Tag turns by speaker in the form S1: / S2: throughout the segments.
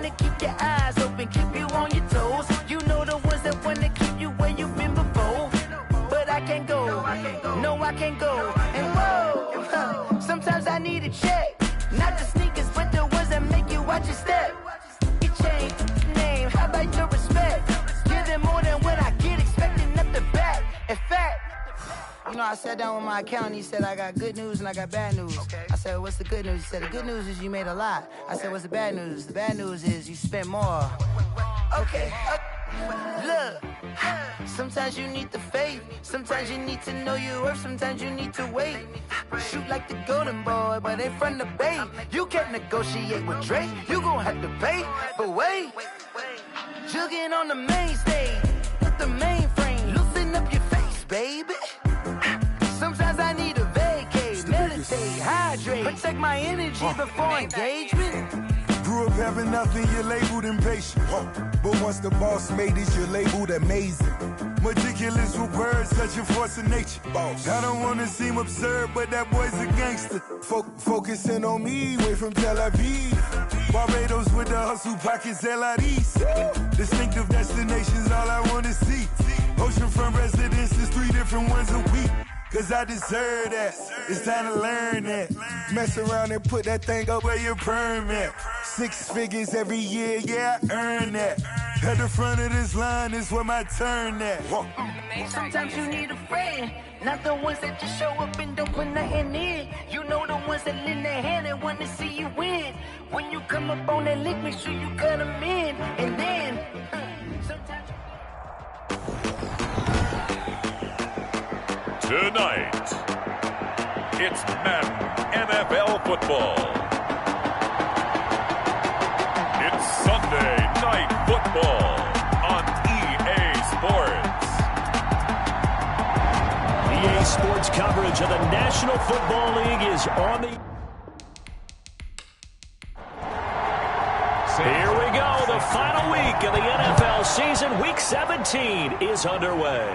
S1: to keep your eyes open, keep you on your toes. You know the ones that want to keep you where you've been before. But I can't go, no, I can't go. And whoa, sometimes I need a check. Not the sneakers, but the ones that make you watch your step. You change name, how about your respect? Give them more than what I get, expecting nothing back. In fact, you know, I sat down with my accountant. He said, I got good news and I got bad news. I said, what's the good news? He said, the good news is you made a lot. I said, what's the bad news? The bad news is you spent more. Okay. Look, sometimes you need the faith. Sometimes you need to know your worth. Sometimes you need to wait. Shoot like the golden boy, but they from the bay. You can't negotiate with Drake. You gon' have to pay. But wait, jugging on the main stage with the mainframe. Loosen up your face, baby. Sometimes I need a vacate, meditate, hydrate, protect my energy before engagement.
S2: Grew up having nothing, you're labeled impatient. But once the boss made it, you're labeled amazing. Meticulous with words, such a force of nature. I don't wanna seem absurd, but that boy's a gangster. Focusing on me, way from Tel Aviv. Barbados with the hustle pockets, LIDs. Distinctive destinations, all I wanna see. Oceanfront residences, 3 different ones a week. Cause I deserve that, it's time to learn that. Mess around and put that thing up where your permit. 6 figures every year, yeah, I earn that. At the front of this line is where my turn at.
S1: Sometimes you need a friend, not the ones that just show up and don't put nothing in. You know the ones that lend their hand and want to see you win. When you come up on that lick, make sure you cut them in. And then, sometimes...
S3: Tonight, it's Madden NFL Football. It's Sunday Night Football on EA Sports.
S4: EA Sports coverage of the National Football League is on the... Here we go, the final week of the NFL season. Week 17 is underway.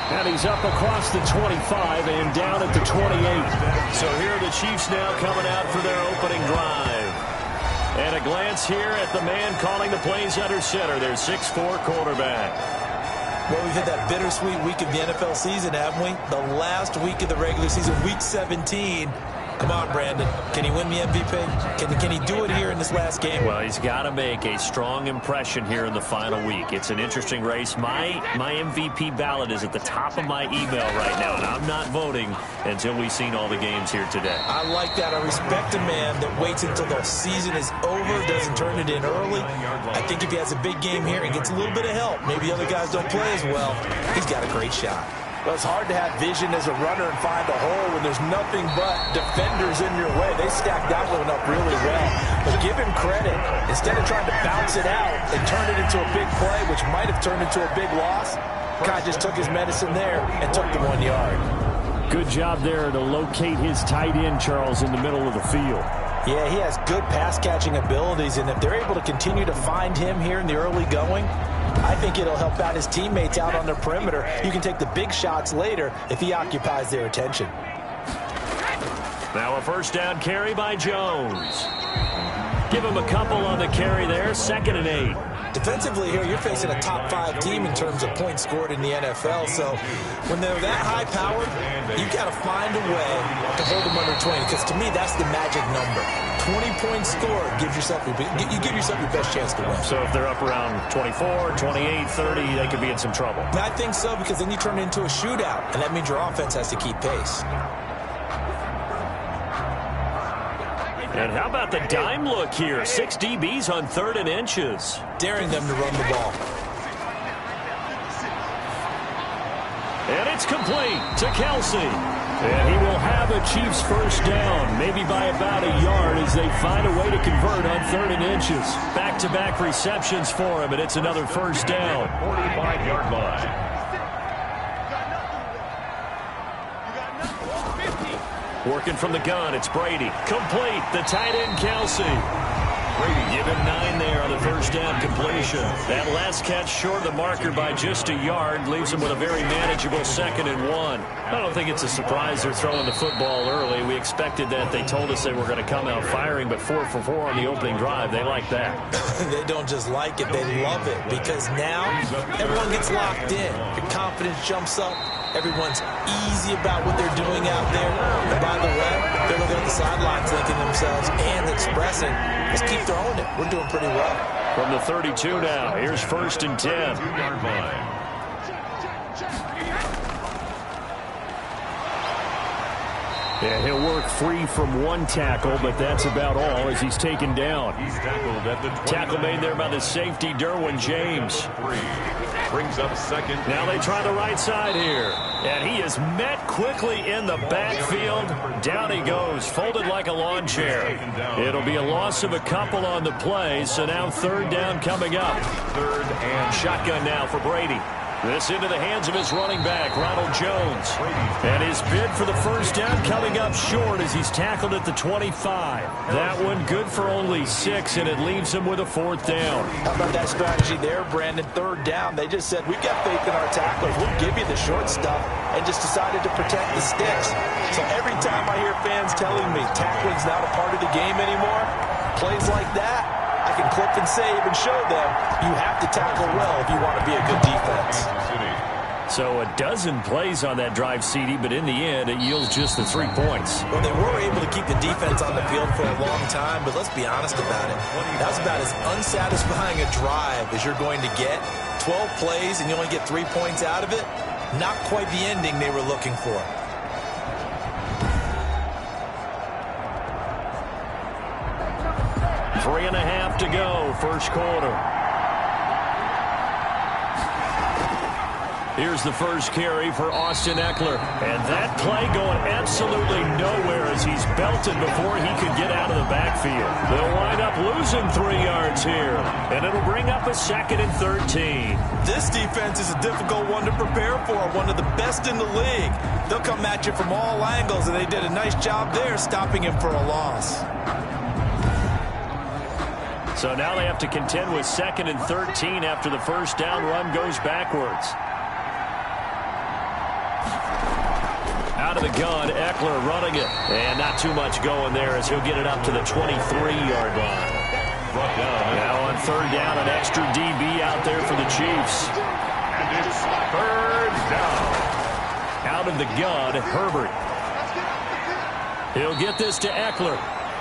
S4: And he's up across the 25 and down at the 28. So here are the Chiefs now coming out for their opening drive. And a glance here at the man calling the plays under center, their 6'4" quarterback.
S5: Well, we've had that bittersweet week of the NFL season, haven't we? The last week of the regular season, week 17. Come on, Brandon. Can he win the MVP? Can he do it here in this last game?
S4: Well, he's got to make a strong impression here in the final week. It's an interesting race. My MVP ballot is at the top of my email right now, and I'm not voting until we've seen all the games here today.
S5: I like that. I respect a man that waits until the season is over, doesn't turn it in early. I think if he has a big game here and gets a little bit of help, maybe other guys don't play as well, he's got a great shot.
S6: Well, it's hard to have vision as a runner and find a hole when there's nothing but defenders in your way. They stacked that one up really well. But give him credit. Instead of trying to bounce it out and turn it into a big play, which might have turned into a big loss, guy just took his medicine there and took the 1 yard.
S4: Good job there to locate his tight end, Charles, in the middle of the field.
S5: Yeah, he has good pass-catching abilities, and if they're able to continue to find him here in the early going, I think it'll help out his teammates out on their perimeter. You can take the big shots later if he occupies their attention.
S4: Now a first down carry by Jones. Give him a couple on the carry there, 2nd and 8.
S5: Defensively here, you're facing a top 5 team in terms of points scored in the NFL. So when they're that high-powered, you got to find a way to hold them under 20. Because to me, that's the magic number. 20 points scored, you give yourself your best chance to win.
S4: So if they're up around 24, 28, 30, they could be in some trouble.
S5: I think so, because then you turn it into a shootout, and that means your offense has to keep pace.
S4: And how about the dime look here? 6 DBs on 3rd and inches.
S5: Daring them to run the ball.
S4: And it's complete to Kelsey. And he will have a Chiefs first down, maybe by about a yard as they find a way to convert on 3rd and inches. Back-to-back receptions for him, and it's another first down.
S3: 45-yard line.
S4: Working from the gun, it's Brady. Complete, the tight end, Kelsey. Give him 9 there on the first down completion. That last catch short of the marker by just a yard leaves him with a very manageable 2nd and 1. I don't think it's a surprise they're throwing the football early. We expected that. They told us they were going to come out firing, but 4 for 4 on the opening drive. They like that.
S5: They don't just like it, they love it, because now everyone gets locked in. Your confidence jumps up. Everyone's easy about what they're doing out there. And by the way, they're looking at the sidelines thinking to themselves and expressing, let's keep throwing it. We're doing pretty well.
S4: From the 32 now, here's 1st and 10. And he'll work free from 1 tackle, but that's about all as he's taken down.
S3: He's tackled at the 20.
S4: Tackle made there by the safety, Derwin James.
S3: Brings up 2nd.
S4: Now they try the right side here. And he is met quickly in the backfield. Down he goes, folded like a lawn chair. It'll be a loss of a couple on the play, so now 3rd down coming up.
S3: 3rd and
S4: shotgun now for Brady. This into the hands of his running back, Ronald Jones. And his bid for the first down coming up short as he's tackled at the 25. That one good for only 6, and it leaves him with a 4th down.
S5: How about that strategy there, Brandon? 3rd down, they just said, we've got faith in our tacklers. We'll give you the short stuff, and just decided to protect the sticks. So every time I hear fans telling me tackling's not a part of the game anymore, plays like that, I can clip and save and show them you have to tackle well if you want to be a good defense.
S4: So a dozen plays on that drive, CD, but in the end, it yields just the 3 points.
S5: Well, they were able to keep the defense on the field for a long time, but let's be honest about it. That was about as unsatisfying a drive as you're going to get. 12 plays and you only get 3 points out of it. Not quite the ending they were looking for.
S4: Three and a half to go, first quarter. Here's the first carry for Austin Ekeler. And that play going absolutely nowhere as he's belted before he could get out of the backfield. They'll wind up losing 3 yards here. And it'll bring up a 2nd and 13.
S5: This defense is a difficult one to prepare for, one of the best in the league. They'll come at you from all angles, and they did a nice job there stopping him for a loss.
S4: So now they have to contend with 2nd and 13 after the first down run goes backwards. Out of the gun, Ekeler running it. And not too much going there as he'll get it up to the 23-yard line. Now on 3rd down, an extra DB out there for the Chiefs.
S3: And it's 3rd down.
S4: Out of the gun, Herbert. He'll get this to Ekeler.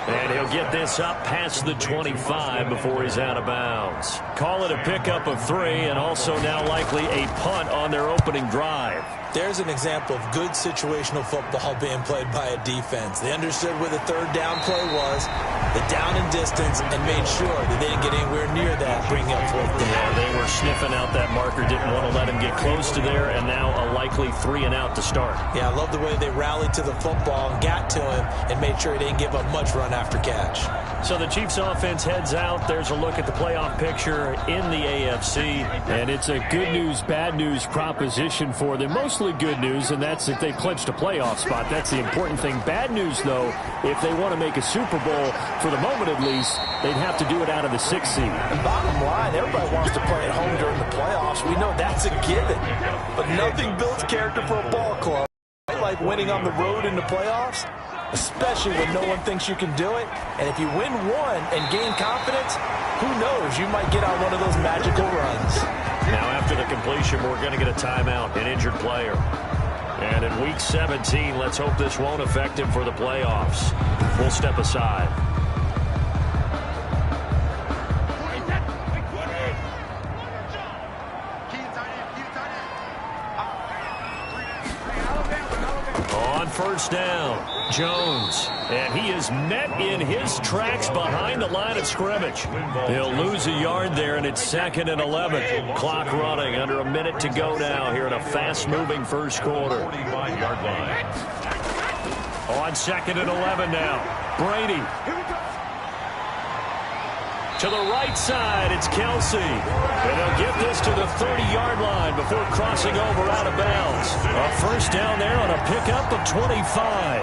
S4: And he'll get this up past the 25 before he's out of bounds. Call it a pickup of 3, and also now likely a punt on their opening drive.
S5: There's an example of good situational football being played by a defense. They understood where the 3rd down play was, the down and distance, and made sure that they didn't get anywhere near that, bringing up 4th down.
S4: Yeah, they were sniffing out that marker, didn't want to let him get close to there, and now a likely 3 and out to start.
S5: Yeah, I love the way they rallied to the football and got to him and made sure he didn't give up much run after catch.
S4: So the Chiefs offense heads out. There's a look at the playoff picture in the AFC, and it's a good news, bad news proposition for them. Mostly good news, and that's that they clinched a playoff spot. That's the important thing. Bad news, though, if they want to make a Super Bowl, for the moment at least, they'd have to do it out of the 6th seed.
S5: And bottom line, everybody wants to play at home during the playoffs. We know that's a given. But nothing builds character for a ball club like winning on the road in the playoffs, especially when no one thinks you can do it. And if you win one and gain confidence, who knows? You might get on one of those magical runs.
S4: Now after the completion, we're going to get a timeout, an injured player. And in Week 17, let's hope this won't affect him for the playoffs. We'll step aside. On first down, Jones. And he is met in his tracks behind the line of scrimmage. He'll lose a yard there, and it's 2nd and 11. Clock running, under a minute to go now here in a fast-moving first quarter.
S3: 45-yard line.
S4: On 2nd and 11 now, Brady. To the right side, it's Kelsey. And they'll get this to the 30-yard line before crossing over out of bounds. A first down there on a pickup of 25.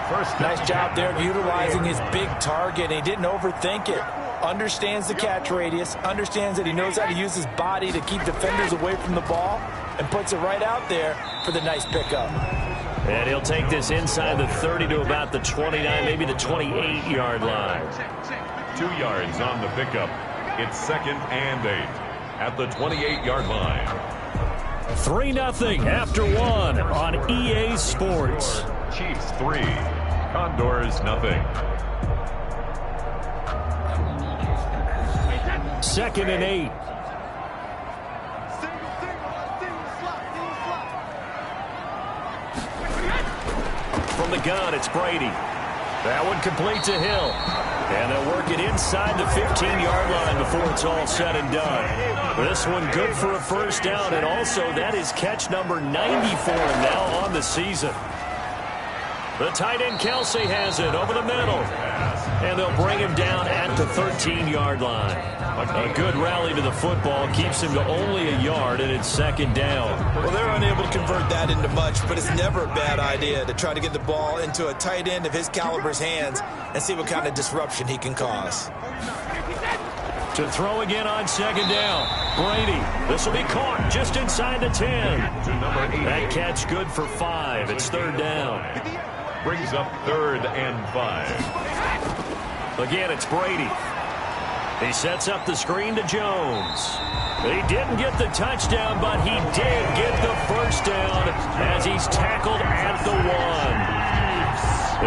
S3: First down.
S5: Nice job there utilizing his big target. He didn't overthink it. Understands the catch radius, understands that he knows how to use his body to keep defenders away from the ball, and puts it right out there for the nice pickup.
S4: And he'll take this inside the 30 to about the 29, maybe the 28-yard line.
S3: 2 yards on the pickup. It's 2nd and 8 at the 28-yard line.
S4: 3-0 after 1 on EA Sports.
S3: Chiefs 3, Condors 0.
S4: 2nd and 8. From the gun, it's Brady. That one complete to Hill. And they'll work it inside the 15-yard line before it's all said and done. This one good for a first down, and also that is catch number 90 for him now on the season. The tight end Kelce has it over the middle. And they'll bring him down at the 13-yard line. A good rally to the football keeps him to only a yard, and it's 2nd down.
S5: Well, they're unable to convert that into much, but it's never a bad idea to try to get the ball into a tight end of his caliber's hands and see what kind of disruption he can cause.
S4: To throw again on 2nd down. Brady, this will be caught just inside the 10. That catch good for 5. It's 3rd down.
S3: Brings up 3rd and 5.
S4: Again, it's Brady. He sets up the screen to Jones. He didn't get the touchdown, but he did get the first down as he's tackled at the 1.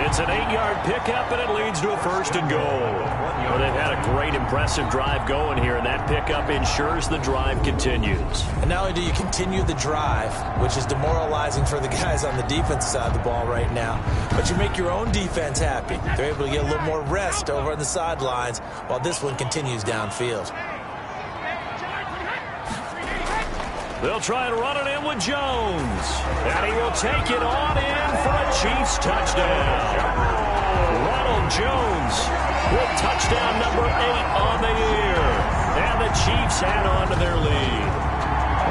S4: It's an 8-yard pickup, and it leads to a 1st and goal. Well, they've had a great, impressive drive going here, and that pickup ensures the drive continues.
S5: And not only do you continue the drive, which is demoralizing for the guys on the defensive side of the ball right now, but you make your own defense happy. They're able to get a little more rest over on the sidelines while this one continues downfield.
S4: They'll try and run it in with Jones. And he will take it on in for a Chiefs touchdown. Ronald Jones with touchdown number 8 on the year. And the Chiefs add on to their lead.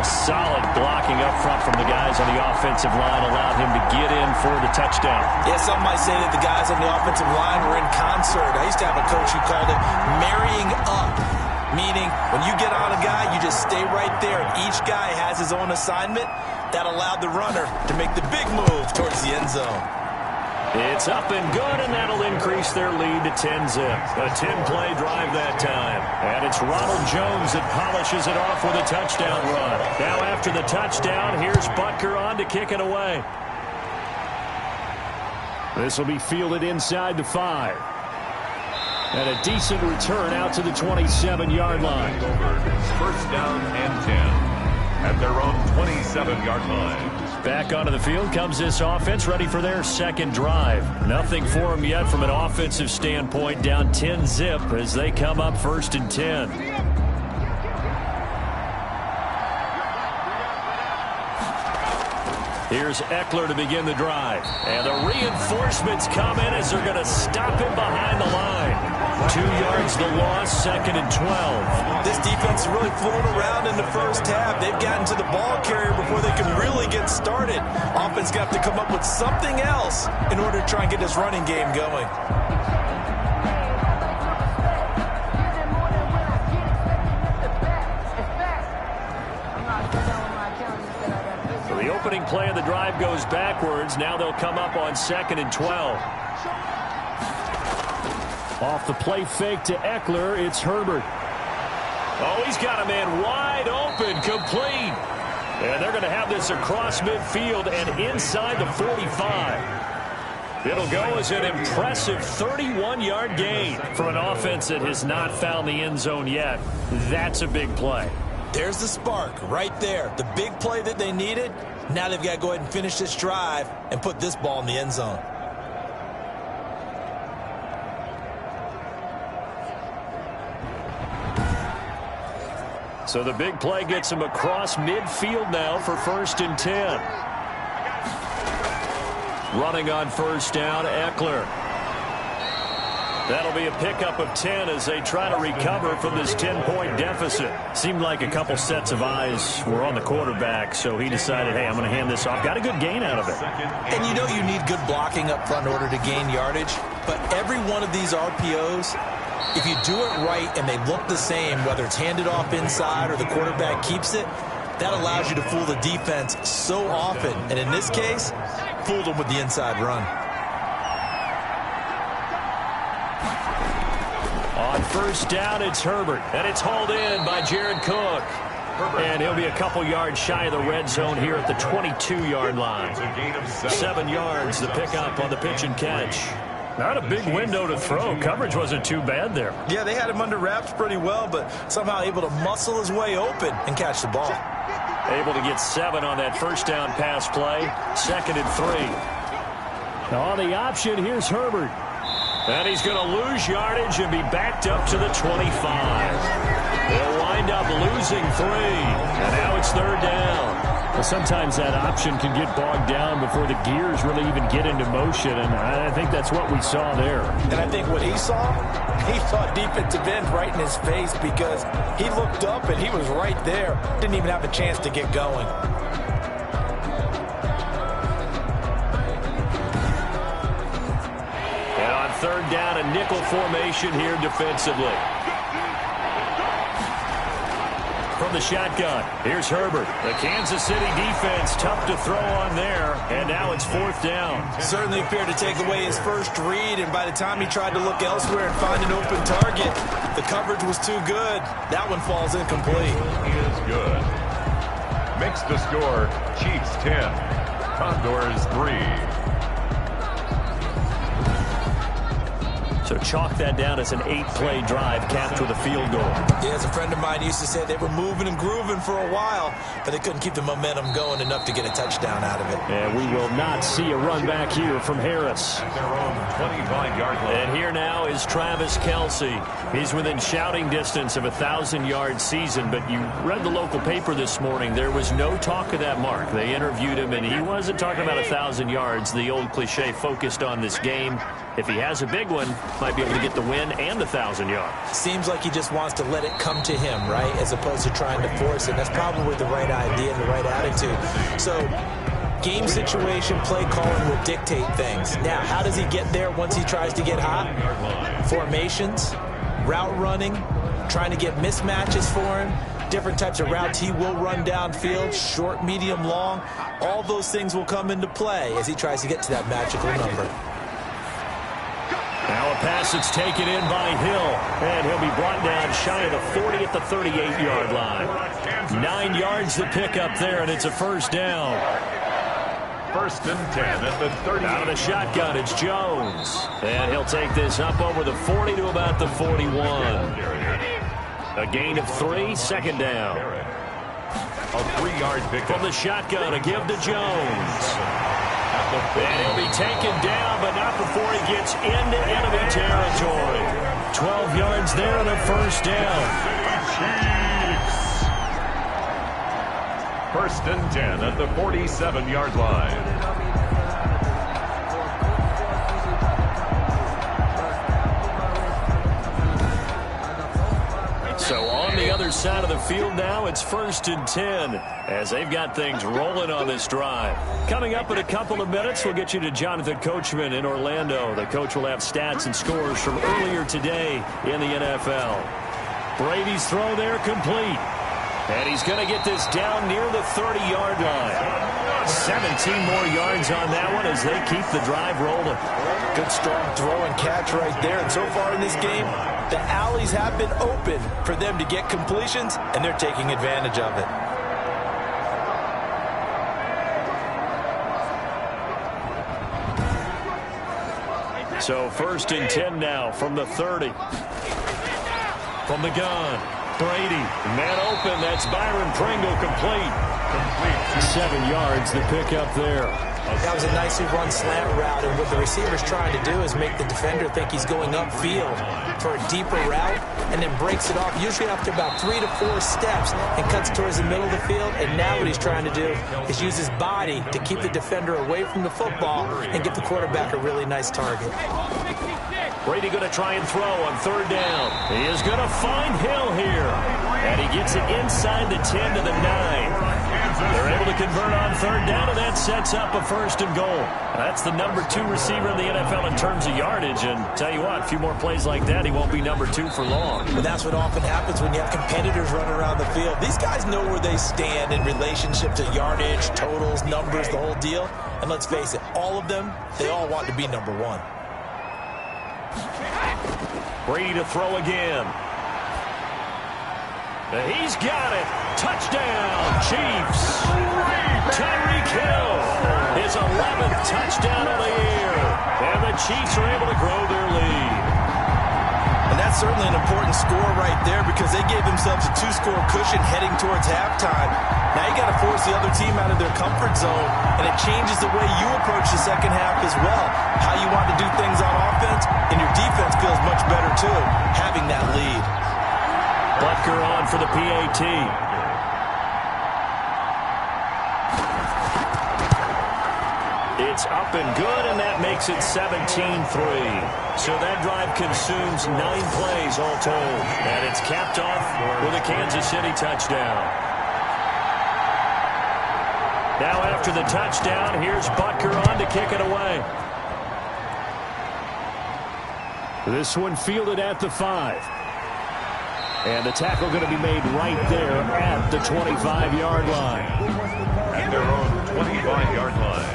S4: A solid blocking up front from the guys on the offensive line allowed him to get in for the touchdown.
S5: Yeah, some might say that the guys on the offensive line were in concert. I used to have a coach who called it marrying up. Meaning, when you get on a guy, you just stay right there. And each guy has his own assignment. That allowed the runner to make the big move towards the end zone.
S4: It's up and good, and that'll increase their lead to 10-zip. A 10-play drive that time. And it's Ronald Jones that polishes it off with a touchdown run. Now after the touchdown, here's Butker on to kick it away. This will be fielded inside the 5. And a decent return out to the 27-yard line.
S3: First down and 10 at their own 27-yard line.
S4: Back onto the field comes this offense, ready for their 2nd drive. Nothing for them yet from an offensive standpoint, down 10-zip as they come up 1st and 10. Here's Eckler to begin the drive. And the reinforcements come in as they're going to stop him behind the line. 2 yards the loss, 2nd and 12.
S5: This defense is really flown around in the first half. They've gotten to the ball carrier before they can really get started. Offense got to come up with something else in order to try and get this running game going.
S4: So the opening play of the drive goes backwards. Now they'll come up on 2nd and 12. Off the play fake to Eckler, it's Herbert. Oh, he's got a man wide open, complete. And they're going to have this across midfield and inside the 45. It'll go as an impressive 31-yard gain from an offense that has not found the end zone yet. That's a big play.
S5: There's the spark right there. The big play that they needed. Now they've got to go ahead and finish this drive and put this ball in the end zone.
S4: So the big play gets him across midfield now for 1st and 10. Running on 1st down, Eckler. That'll be a pickup of 10 as they try to recover from this 10-point deficit. Seemed like a couple sets of eyes were on the quarterback, so he decided, hey, I'm going to hand this off. Got a good gain out of it.
S5: And you know you need good blocking up front in order to gain yardage, but every one of these RPOs, if you do it right and they look the same, whether it's handed off inside or the quarterback keeps it, that allows you to fool the defense so often. And in this case, fooled them with the inside run.
S4: On first down, it's Herbert, and it's hauled in by Jared Cook. And he'll be a couple yards shy of the red zone here at the 22-yard line. 7 yards, the pickup on the pitch and catch. Not a big window to throw. Coverage wasn't too bad there.
S5: Yeah, they had him under wraps pretty well, but somehow able to muscle his way open and catch the ball.
S4: Able to get 7 on that first down pass play. 2nd and 3. On the option, here's Herbert. And he's going to lose yardage and be backed up to the 25. They'll wind up losing 3. And now it's 3rd down.
S7: Well, sometimes that option can get bogged down before the gears really even get into motion, and I think that's what we saw there.
S6: And I think what he saw defensive end right in his face because he looked up and he was right there. Didn't even have a chance to get going.
S4: And on 3rd down, a nickel formation here defensively. From the shotgun, here's Herbert. The Kansas City defense tough to throw on there, and now it's 4th down.
S5: Certainly appeared to take away his first read, and by the time he tried to look elsewhere and find an open target, the coverage was too good. That one falls incomplete.
S3: He is good. Makes the score Chiefs 10, Condors 3.
S4: So chalk that down as an 8-play drive capped with a field goal.
S5: Yeah, as a friend of mine used to say, they were moving and grooving for a while, but they couldn't keep the momentum going enough to get a touchdown out of it.
S7: And we will not see a run back here from Harris.
S3: At their own 25-yard line.
S4: And here now is Travis Kelce. He's within shouting distance of a 1,000-yard season, but you read the local paper this morning. There was no talk of that mark. They interviewed him, and he wasn't talking about 1,000 yards. The old cliche focused on this game. If he has a big one, might be able to get the win and 1,000 yards.
S5: Seems like he just wants to let it come to him, right, as opposed to trying to force it. That's probably the right idea and the right attitude. So game situation, play calling will dictate things. Now, how does he get there once he tries to get hot? Formations, route running, trying to get mismatches for him, different types of routes he will run downfield, short, medium, long. All those things will come into play as he tries to get to that magical number.
S4: Now a pass that's taken in by Hill, and he'll be brought down shy of the 40 at the 38-yard line. 9 yards to pick up there, and it's a 1st down.
S3: 1st and 10 at the 30.
S4: Out of the shotgun, it's Jones. And he'll take this up over the 40 to about the 41. A gain of 3, 2nd down.
S3: A 3-yard pickup.
S4: From the shotgun, a give to Jones. And he'll be taken down, but not before he gets into enemy territory. 12 yards there and a 1st down.
S3: Chiefs. 1st and 10 at the 47-yard line.
S4: So on the other side of the field now, it's 1st and 10 as they've got things rolling on this drive. Coming up in a couple of minutes, we'll get you to Jonathan Coachman in Orlando. The coach will have stats and scores from earlier today in the NFL. Brady's throw there complete. And he's going to get this down near the 30-yard line. 17 more yards on that one as they keep the drive rolling.
S5: Good strong throw and catch right there. And so far in this game, the alleys have been open for them to get completions, and they're taking advantage of it.
S4: So 1st and 10 now from the 30. From the gun, Brady, man open, that's Byron Pringle complete. 7 yards, the pickup there.
S5: That was a nicely run slant route, and what the receiver's trying to do is make the defender think he's going upfield for a deeper route, and then breaks it off, usually after about 3 to 4 steps, and cuts towards the middle of the field. And now what he's trying to do is use his body to keep the defender away from the football and give the quarterback a really nice target.
S4: Brady going to try and throw on 3rd down. He is going to find Hill here, and he gets it inside the 10 to the 9. They're able to convert on 3rd down, and that sets up a 1st and goal. That's the number 2 receiver in the NFL in terms of yardage, and tell you what, a few more plays like that, he won't be number 2 for long.
S5: But that's what often happens when you have competitors running around the field. These guys know where they stand in relationship to yardage, totals, numbers, the whole deal. And let's face it, all of them, they all want to be number 1.
S4: Brady to throw again. He's got it. Touchdown, Chiefs. Tyreek Hill, his 11th touchdown of the year. And the Chiefs are able to grow their lead.
S6: And that's certainly an important score right there because they gave themselves a 2-score cushion heading towards halftime. Now you got to force the other team out of their comfort zone, and it changes the way you approach the second half as well. How you want to do things on offense, and your defense feels much better too, having that lead.
S4: Butker on for the PAT. It's up and good, and that makes it 17-3. So that drive consumes 9 plays all told. And it's capped off with a Kansas City touchdown. Now after the touchdown, here's Butker on to kick it away. This one fielded at the 5. And the tackle going to be made right there at the 25-yard line.
S3: At their own 25-yard line.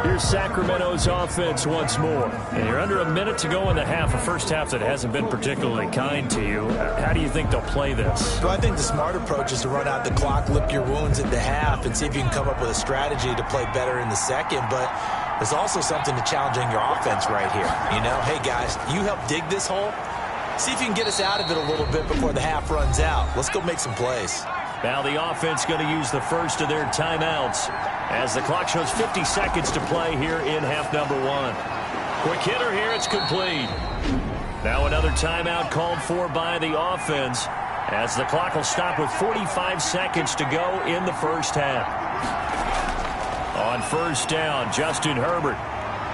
S4: Here's Sacramento's offense once more. And you're under a minute to go in the half, a first half that hasn't been particularly kind to you. How do you think they'll play this?
S5: Well, I think the smart approach is to run out the clock, lick your wounds at the half, and see if you can come up with a strategy to play better in the second. But there's also something to challenging your offense right here. You know, hey, guys, you help dig this hole. See if you can get us out of it a little bit before the half runs out. Let's go make some plays.
S4: Now the offense going to use the first of their timeouts as the clock shows 50 seconds to play here in half number 1. Quick hitter here, it's complete. Now another timeout called for by the offense as the clock will stop with 45 seconds to go in the first half. On 1st down, Justin Herbert.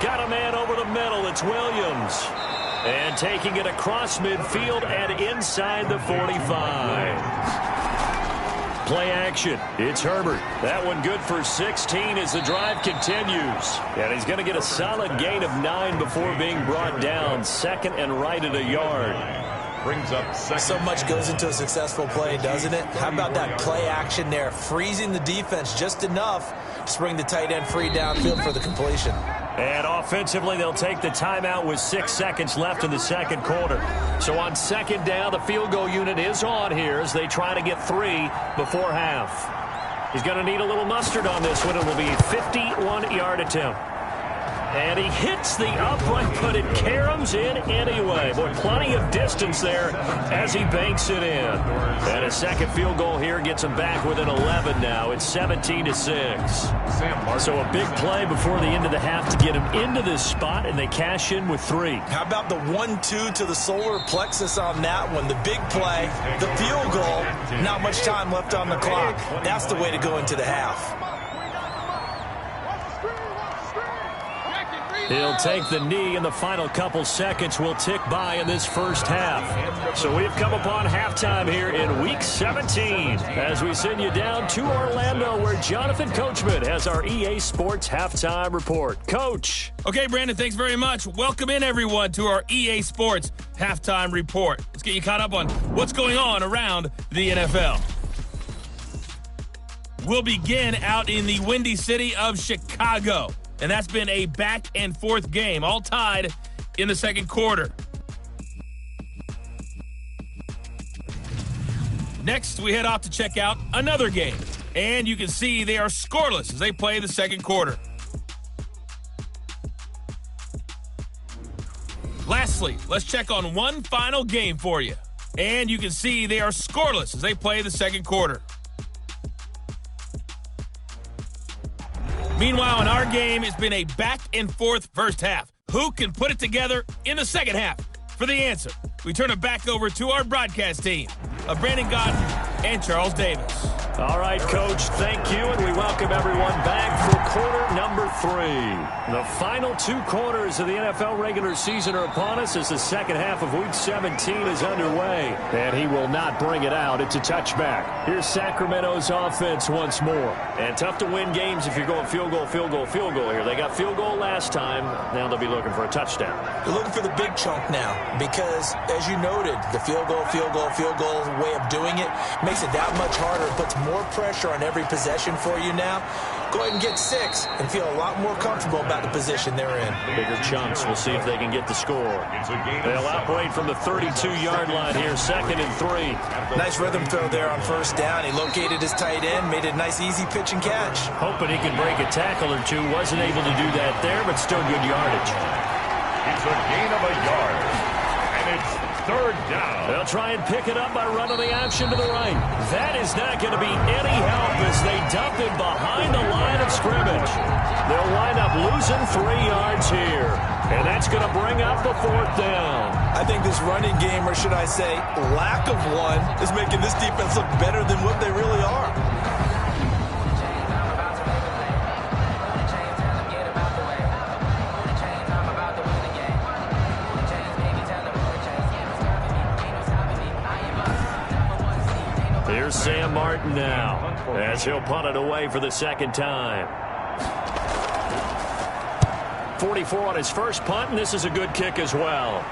S4: Got a man over the middle, it's Williams. And taking it across midfield and inside the 45. Play action. It's Herbert. That one good for 16 as the drive continues. And he's going to get a solid gain of 9 before being brought down. 2nd and right at a yard.
S3: Brings up 2nd.
S5: So much goes into a successful play, doesn't it? How about that play action there? Freezing the defense just enough to bring the tight end free downfield for the completion.
S4: And offensively, they'll take the timeout with 6 seconds left in the second quarter. So on 2nd down, the field goal unit is on here as they try to get 3 before half. He's going to need a little mustard on this one. It will be a 51-yard attempt. And he hits the upright, but it caroms in anyway. Boy, plenty of distance there as he banks it in. And a second field goal here gets him back within 11 now. It's 17-6. So a big play before the end of the half to get him into this spot, and they cash in with 3.
S5: How about the 1-2 to the solar plexus on that one? The big play, the field goal, not much time left on the clock. That's the way to go into the half.
S4: He'll take the knee, and the final couple seconds will tick by in this first half. So we've come upon halftime here in Week 17 as we send you down to Orlando where Jonathan Coachman has our EA Sports Halftime Report. Coach.
S8: Okay, Brandon, thanks very much. Welcome in, everyone, to our EA Sports Halftime Report. Let's get you caught up on what's going on around the NFL. We'll begin out in the windy city of Chicago. And that's been a back-and-forth game, all tied in the second quarter. Next, we head off to check out another game. And you can see they are scoreless as they play the second quarter. Lastly, let's check on one final game for you. And you can see they are scoreless as they play the second quarter. Meanwhile, in our game, it's been a back-and-forth first half. Who can put it together in the second half? For the answer, we turn it back over to our broadcast team of Brandon Gaudin and Charles Davis.
S4: All right, Coach, thank you, and we welcome everyone back for quarter number 3. The final 2 quarters of the NFL regular season are upon us as the second half of Week 17 is underway. And he will not bring it out. It's a touchback. Here's Sacramento's offense once more. And tough to win games if you're going field goal, field goal, field goal here. They got field goal last time. Now they'll be looking for a touchdown.
S5: They're looking for the big chunk now because, as you noted, the field goal way of doing it makes it that much harder. It puts more pressure on every possession for you now. Go ahead and get 6 and feel a lot more comfortable about the position they're in.
S4: Bigger chunks. We'll see if they can get the score. They'll operate from the 32-yard line here, 2nd and 3.
S5: Nice rhythm throw there on first down. He located his tight end, made a nice easy pitch and catch.
S4: Hoping he could break a tackle or two. Wasn't able to do that there, but still good yardage.
S3: It's a gain of a yard. And it's 3rd down.
S4: They'll try and pick it up by running the option to the right. That is not going to be any help as they dump him behind the line of scrimmage. They'll wind up losing 3 yards here. And that's going to bring up the 4th down.
S5: I think this running game, or should I say lack of one, is making this defense look better than what they really are.
S4: Here's Sam Martin now as he'll punt it away for the 2nd time. 44 on his first punt, and this is a good kick as well.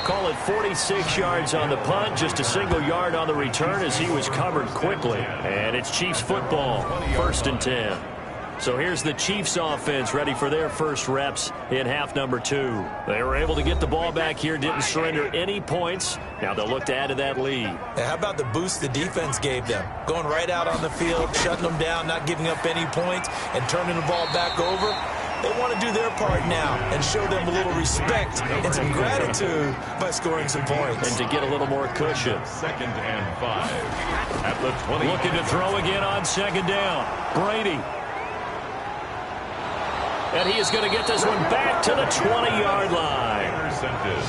S4: Call it 46 yards on the punt, just a single yard on the return as he was covered quickly. And it's Chiefs football, 1st and 10. So here's the Chiefs offense ready for their first reps in half number 2. They were able to get the ball back here, didn't surrender any points. Now they'll look to add to that lead.
S5: How about the boost the defense gave them? Going right out on the field, shutting them down, not giving up any points, and turning the ball back over. They want to do their part now and show them a little respect and some gratitude by scoring some points.
S4: And to get a little more cushion.
S3: 2nd and 5. At the 20.
S4: Looking to throw again on 2nd down. Brady. And he is going to get this one back to the 20-yard line.
S3: Intercepted.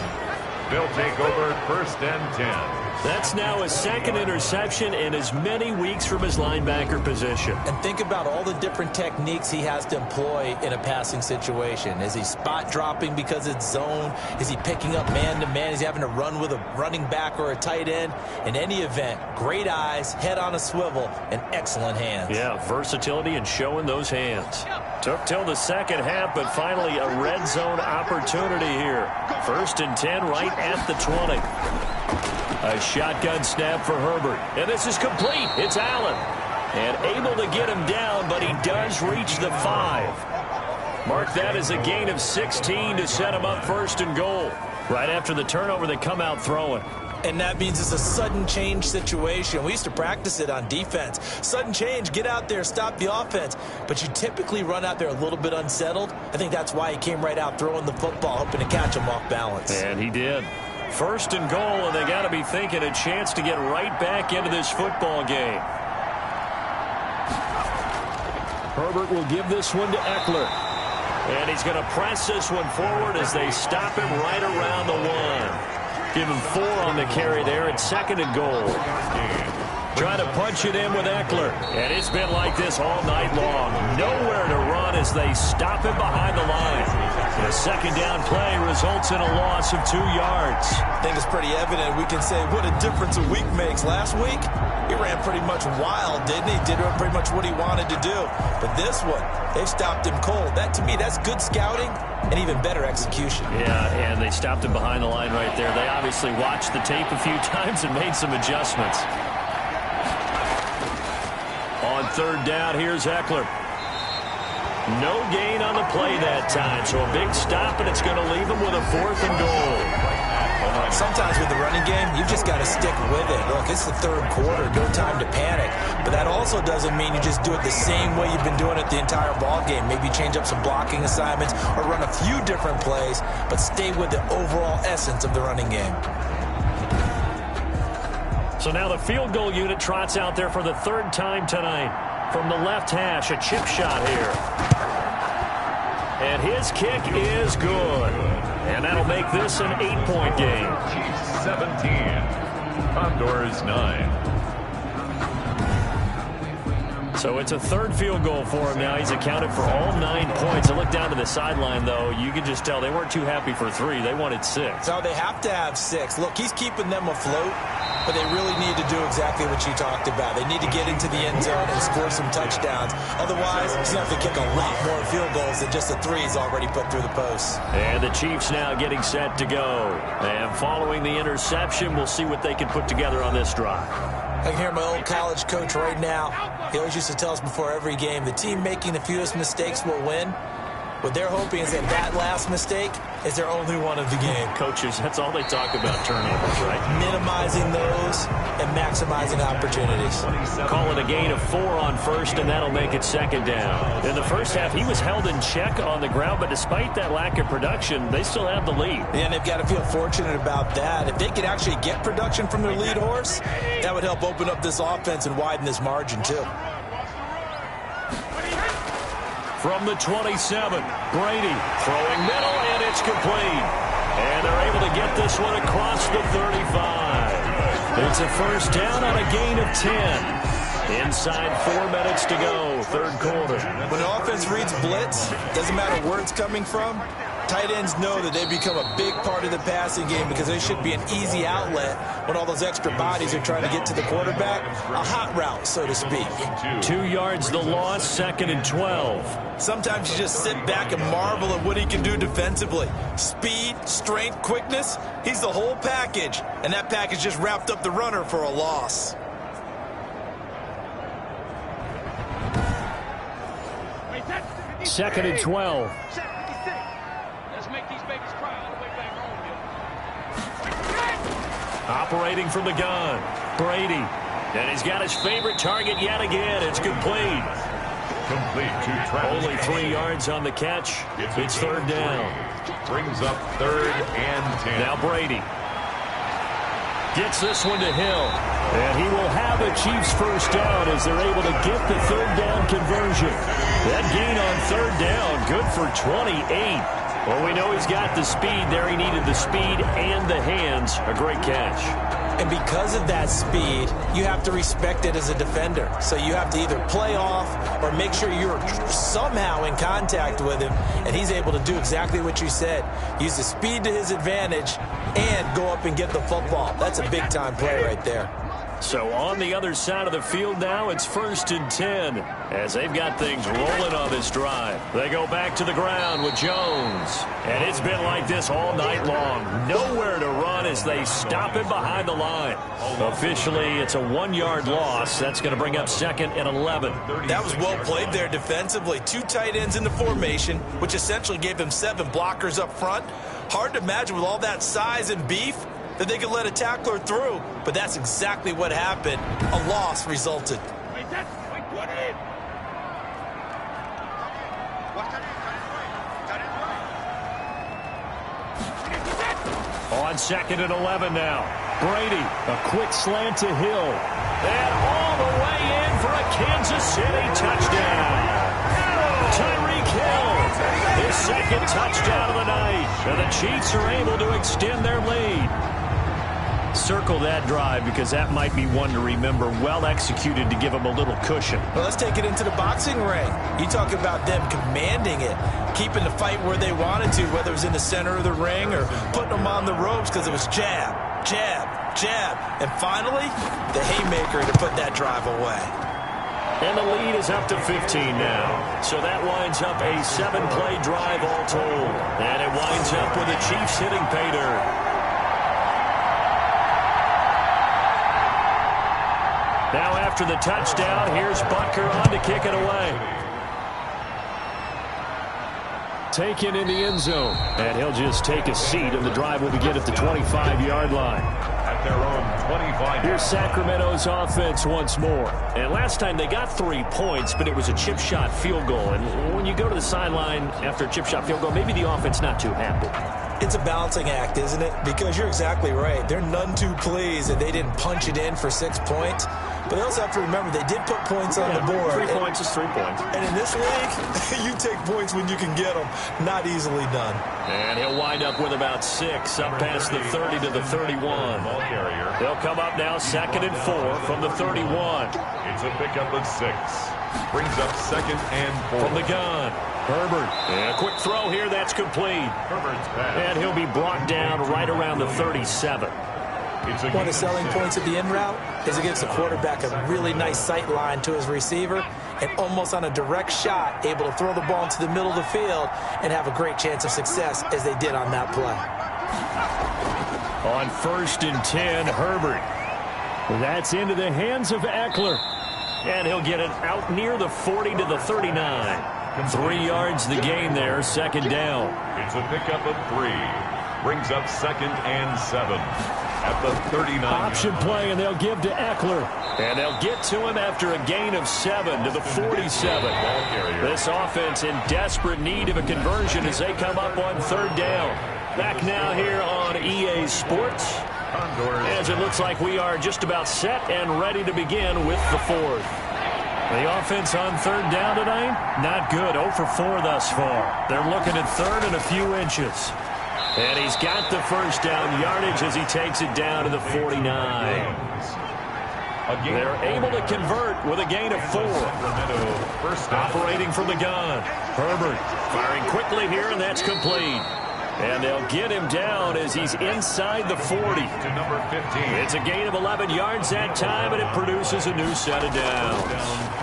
S3: They'll take over 1st and 10.
S4: That's now his 2nd interception in as many weeks from his linebacker position.
S5: And think about all the different techniques he has to employ in a passing situation. Is he spot dropping because it's zone? Is he picking up man-to-man? Is he having to run with a running back or a tight end? In any event, great eyes, head on a swivel, and excellent hands.
S4: Yeah, versatility and showing those hands. Took till the 2nd half, but finally a red zone opportunity here. 1st and 10 right at the 20. A shotgun snap for Herbert. And this is complete. It's Allen. And able to get him down, but he does reach the 5. Mark that as a gain of 16 to set him up 1st and goal. Right after the turnover, they come out throwing.
S5: And that means it's a sudden change situation. We used to practice it on defense. Sudden change, get out there, stop the offense. But you typically run out there a little bit unsettled. I think that's why he came right out throwing the football, hoping to catch him off balance.
S4: And he did. 1st and goal, and they got to be thinking a chance to get right back into this football game. Herbert will give this one to Eckler. And he's going to press this one forward as they stop him right around the 1. Give him 4 on the carry there at 2nd and goal. Trying to punch it in with Eckler. And it's been like this all night long. Nowhere to run as they stop him behind the line. The 2nd down play results in a loss of 2 yards.
S5: I think it's pretty evident. We can say what a difference a week makes. Last week, he ran pretty much wild, didn't he? Did pretty much what he wanted to do. But this one, they've stopped him cold. That, to me, that's good scouting and even better execution.
S4: Yeah, and they stopped him behind the line right there. They obviously watched the tape a few times and made some adjustments. On 3rd down, here's Eckler. No gain on the play that time, so a big stop, and it's going to leave him with a 4th and goal.
S5: Sometimes with the running game, you've just got to stick with it. Look, it's the 3rd quarter, no time to panic. But that also doesn't mean you just do it the same way you've been doing it the entire ball game. Maybe change up some blocking assignments or run a few different plays, but stay with the overall essence of the running game.
S4: So now the field goal unit trots out there for the 3rd time tonight.
S7: from the left hash, a chip shot here. And his kick is good. And that'll make this an 8-point game.
S3: Chiefs 17, Condors 9.
S7: So it's a third field goal for him now. He's accounted for all 9 points. I look down to the sideline, though. You can just tell they weren't too happy for 3. They wanted 6.
S5: No, they have to have 6. Look, he's keeping them afloat, but they really need to do exactly what you talked about. They need to get into the end zone and score some touchdowns. Otherwise, he's going to have to kick a lot more field goals than just the 3 he's already put through the posts.
S7: And the Chiefs now getting set to go. And following the interception, we'll see what they can put together on this drive.
S5: I can hear my old college coach right now. He always used to tell us before every game, the team making the fewest mistakes will win. What they're hoping is that last mistake is their only one of the game.
S7: Coaches, that's all they talk about, turnovers, right?
S5: Minimizing those and maximizing opportunities.
S7: Call it a gain of 4 on first, and that'll make it second down. In the first half, he was held in check on the ground, but despite that lack of production, they still have the lead.
S5: And they've got to feel fortunate about that. If they could actually get production from their lead horse, that would help open up this offense and widen this margin, too.
S7: From the 27, Brady throwing middle, and it's complete. And they're able to get this one across the 35. It's a first down on a gain of 10. Inside 4 minutes to go, third quarter.
S5: When the offense reads blitz, doesn't matter where it's coming from, tight ends know that they become a big part of the passing game because they should be an easy outlet when all those extra bodies are trying to get to the quarterback. A hot route, so to speak.
S7: 2 yards the loss, second and 12.
S5: Sometimes you just sit back and marvel at what he can do defensively. Speed, strength, quickness, he's the whole package. And that package just wrapped up the runner for a loss.
S7: Second and 12. Operating from the gun, Brady. And he's got his favorite target yet again. It's complete.
S3: Complete to Travis.
S7: Only 3 yards on the catch. It's third down.
S3: Brings up 3rd and 10.
S7: Now Brady gets this one to Hill. And he will have a Chiefs first down as they're able to get the third down conversion. That gain on third down, good for 28. Well, we know he's got the speed there. He needed the speed and the hands. A great catch.
S5: And because of that speed, you have to respect it as a defender. So you have to either play off or make sure you're somehow in contact with him. And he's able to do exactly what you said. Use the speed to his advantage and go up and get the football. That's a big-time play right there.
S7: So on the other side of the field now, it's 1st and 10 as they've got things rolling on this drive. They go back to the ground with Jones. And it's been like this all night long. Nowhere to run as they stop him behind the line. Officially, it's a 1-yard loss. That's going to bring up 2nd and 11.
S5: That was well played there defensively. 2 tight ends in the formation, which essentially gave them 7 blockers up front. Hard to imagine with all that size and beef that they could let a tackler through, but that's exactly what happened. A loss resulted.
S7: On 2nd and 11 now. Brady, a quick slant to Hill. And all the way in for a Kansas City touchdown. Tyreek Hill, his 2nd touchdown of the night. And the Chiefs are able to extend their lead. Circle that drive because that might be one to remember. Well executed to give them a little cushion.
S5: Well, let's take it into the boxing ring. You talk about them commanding it, keeping the fight where they wanted to, whether it was in the center of the ring or putting them on the ropes because it was jab, jab, jab. And finally, the haymaker to put that drive away.
S7: And the lead is up to 15 now. So that winds up a 7-play drive all told. And it winds up with the Chiefs hitting pay dirt. Now after the touchdown, here's Butker on to kick it away. Taken in the end zone. And he'll just take a seat, and the drive will begin at the 25-yard line.
S3: At their own 25.
S7: Here's Sacramento's offense once more. And last time they got 3 points, but it was a chip shot field goal. And when you go to the sideline after a chip shot field goal, maybe the offense not too happy.
S5: It's a balancing act, isn't it? Because you're exactly right. They're none too pleased that they didn't punch it in for 6 points. But they also have to remember they did put points on the board.
S4: 3 points is 3 points.
S5: And in this league, you take points when you can get them. Not easily done.
S4: And he'll wind up with about 6 up past the 30 to the 31. They'll come up now 2nd and 4 from the 31.
S3: It's a pickup of 6. Brings up 2nd and 4.
S4: From the gun, Herbert. And a quick throw here, that's complete.
S3: Herbert's pass.
S4: And he'll be brought down right around the 37.
S5: One of the selling points of the in route is it gives the quarterback a really nice sight line to his receiver and almost on a direct shot able to throw the ball into the middle of the field and have a great chance of success as they did on that play.
S4: On 1st and 10, Herbert. That's into the hands of Eckler. And he'll get it out near the 40 to the 39. 3 yards the gain there, 2nd down.
S3: It's a pickup of 3. Brings up 2nd and 7. At the 39.
S4: Option play, and they'll give to Eckler. And they'll get to him after a gain of 7 to the 47. This offense in desperate need of a conversion as they come up on 3rd down. Back now here on EA Sports. As it looks like we are just about set and ready to begin with the 4th. The offense on 3rd down tonight, not good. 0 for 4 thus far. They're looking at 3rd and a few inches. And he's got the 1st down yardage as he takes it down to the 49. They're able to convert with a gain of 4. Operating from the gun. Herbert firing quickly here, and that's complete. And they'll get him down as he's inside the 40.
S3: To number 15.
S4: It's a gain of 11 yards that time, and it produces a new set of downs.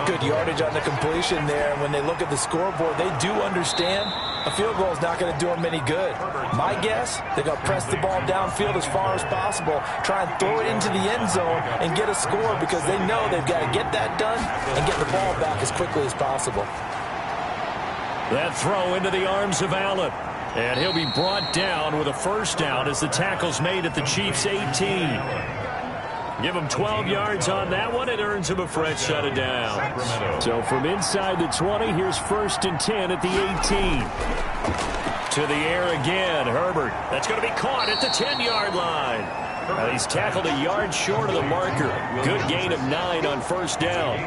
S5: Good yardage on the completion there. And when they look at the scoreboard, they do understand a field goal is not going to do them any good. My guess, they're going to press the ball downfield as far as possible, try and throw it into the end zone and get a score because they know they've got to get that done and get the ball back as quickly as possible.
S4: That throw into the arms of Allen. And he'll be brought down with a 1st down as the tackle's made at the Chiefs' 18. Give him 12 yards on that one. It earns him a fresh set of downs. So from inside the 20, here's 1st and 10 at the 18. To the air again, Herbert. That's going to be caught at the 10-yard line. He's tackled a yard short of the marker. Good gain of 9 on 1st down.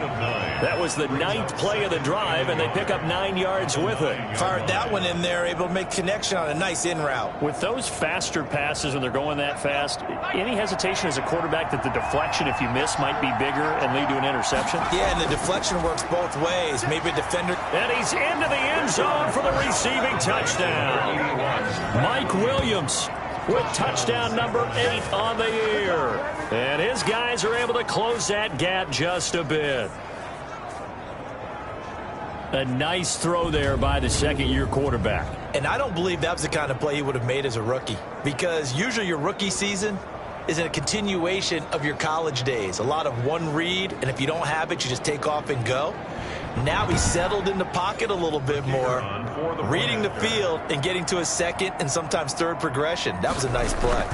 S4: That was the 9th play of the drive, and they pick up 9 yards with it.
S5: Fired that one in there, able to make connection on a nice in route.
S4: With those faster passes when they're going that fast, any hesitation as a quarterback that the deflection, if you miss, might be bigger and lead to an interception?
S5: Yeah, and the deflection works both ways. Maybe a defender.
S4: And he's into the end zone for the receiving touchdown. Mike Williams with touchdown number 8 on the year. And his guys are able to close that gap just a bit. A nice throw there by the 2nd-year quarterback.
S5: And I don't believe that was the kind of play he would have made as a rookie, because usually your rookie season is a continuation of your college days. A lot of one read, and if you don't have it, you just take off and go. Now he's settled in the pocket a little bit more, reading the field and getting to a 2nd and sometimes 3rd progression. That was a nice play.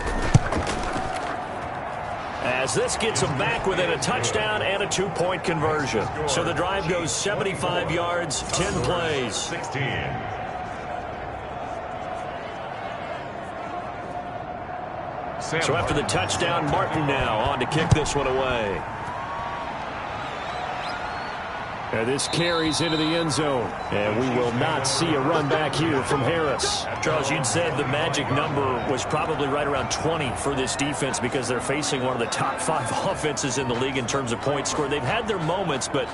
S4: As this gets him back within a touchdown and a 2-point conversion. So the drive goes 75 yards, 10 plays.
S3: 16.
S4: So after the touchdown, Martin now on to kick this one away. And this carries into the end zone. And we will not see a run back here from Harris. Charles, you'd said the magic number was probably right around 20 for this defense because they're facing one of the top 5 offenses in the league in terms of points scored. They've had their moments, but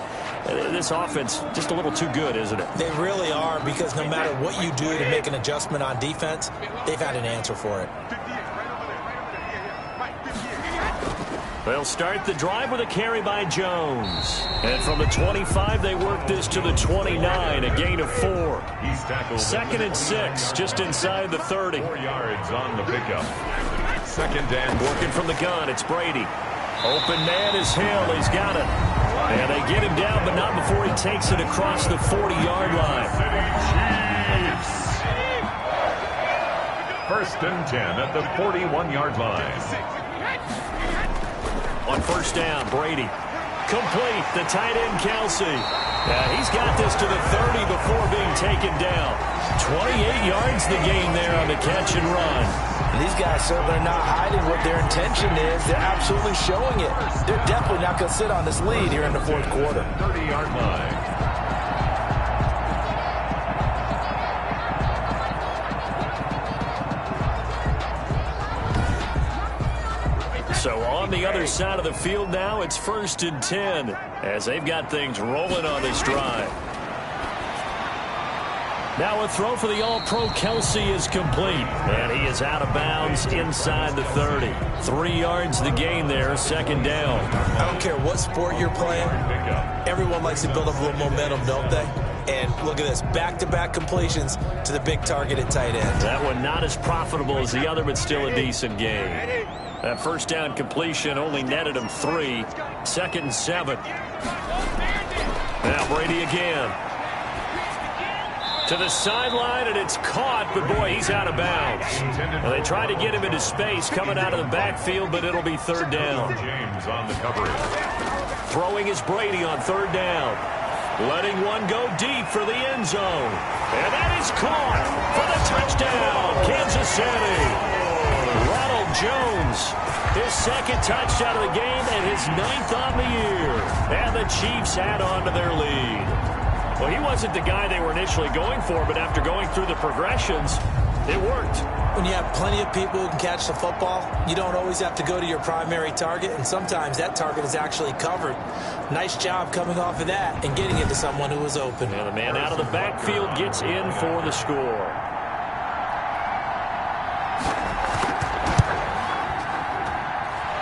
S4: this offense just a little too good, isn't it?
S5: They really are, because no matter what you do to make an adjustment on defense, they've had an answer for it.
S4: They'll start the drive with a carry by Jones. And from the 25, they work this to the 29, a gain of 4. 2nd and 6, just inside the 30.
S3: 4 yards on the pickup. 2nd and
S4: working from the gun, it's Brady. Open man is Hill, he's got it. And they get him down, but not before he takes it across the 40-yard line.
S3: 1st and 10 at the 41-yard line.
S4: On 1st down, Brady. Complete, the tight end, Kelsey. He's got this to the 30 before being taken down. 28 yards the gain there on the catch and run.
S5: And these guys certainly are not hiding what their intention is. They're absolutely showing it. They're definitely not going to sit on this lead here in the fourth quarter.
S3: 30-yard line.
S4: So on the other side of the field now, it's 1st and 10 as they've got things rolling on this drive. Now a throw for the All-Pro Kelce is complete, and he is out of bounds inside the 30. 3 yards the gain there, 2nd down.
S5: I don't care what sport you're playing. Everyone likes to build up a little momentum, don't they? And look at this, back-to-back completions to the big targeted tight end.
S4: That one not as profitable as the other, but still a decent gain. That 1st down completion only netted him 3. 2nd and 7. Now Brady again. To the sideline, and it's caught, but boy, he's out of bounds. Well, they tried to get him into space coming out of the backfield, but it'll be 3rd down.
S3: James on the coverage.
S4: Throwing is Brady on 3rd down. Letting one go deep for the end zone. And that is caught for the touchdown, Kansas City. Ronald Jones, his 2nd touchdown of the game and his 9th on the year. And the Chiefs add on to their lead. Well, he wasn't the guy they were initially going for, but after going through the progressions, it worked.
S5: When you have plenty of people who can catch the football, you don't always have to go to your primary target, and sometimes that target is actually covered. Nice job coming off of that and getting it to someone who was open.
S4: And the man out of the backfield gets in for the score.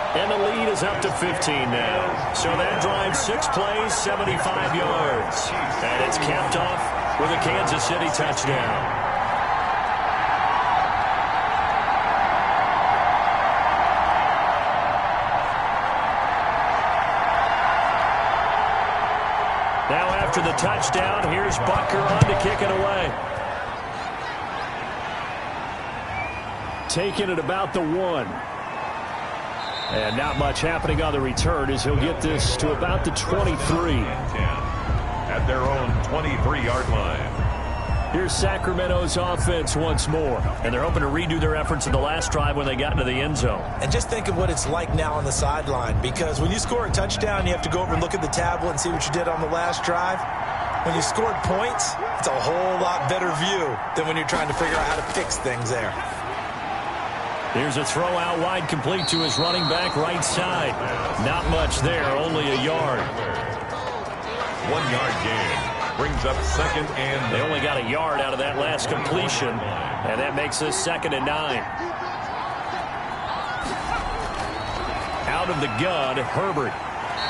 S4: And the lead is up to 15 now. So that drive 6 plays, 75 yards. And it's capped off with a Kansas City touchdown. Now after the touchdown, here's Butker on to kick it away. Taking it about the 1. And not much happening on the return as he'll get this to about the 23.
S3: At their own 23-yard line.
S4: Here's Sacramento's offense once more. And they're hoping to redo their efforts in the last drive when they got into the end zone.
S5: And just think of what it's like now on the sideline, because when you score a touchdown, you have to go over and look at the tablet and see what you did on the last drive. When you scored points, it's a whole lot better view than when you're trying to figure out how to fix things there.
S4: Here's a throw out wide, complete to his running back right side. Not much there, only a yard.
S3: 1-yard gain brings up 2nd and 9.
S4: They only got a yard out of that last completion, and that makes this 2nd and 9. Out of the gun, Herbert.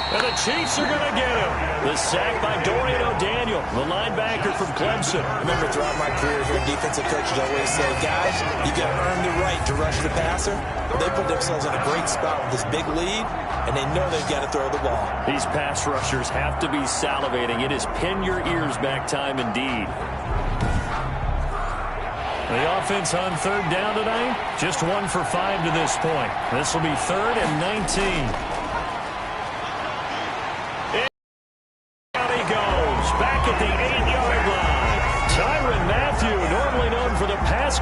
S4: And the Chiefs are going to get him. The sack by Dorian O'Daniel, the linebacker from Clemson.
S5: I remember throughout my career here, defensive coaches always say, guys, you got to earn the right to rush the passer. They put themselves in a great spot with this big lead, and they know they've got to throw the ball.
S4: These pass rushers have to be salivating. It is pin your ears back time indeed. The offense on 3rd down tonight, just 1 for 5 to this point. This will be 3rd and 19.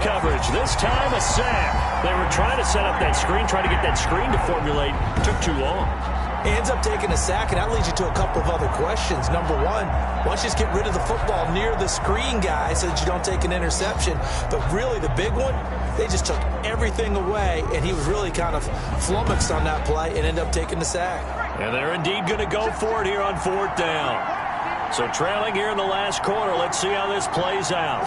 S4: Coverage. This time a sack. They were trying to set up that screen, trying to get that screen to formulate. Took too long.
S5: He ends up taking a sack, and that leads you to a couple of other questions. Number one, why don't you just get rid of the football near the screen guy so that you don't take an interception? But really the big one, they just took everything away, and he was really kind of flummoxed on that play and ended up taking the sack.
S4: And they're indeed going to go for it here on 4th down. So trailing here in the last quarter, let's see how this plays out.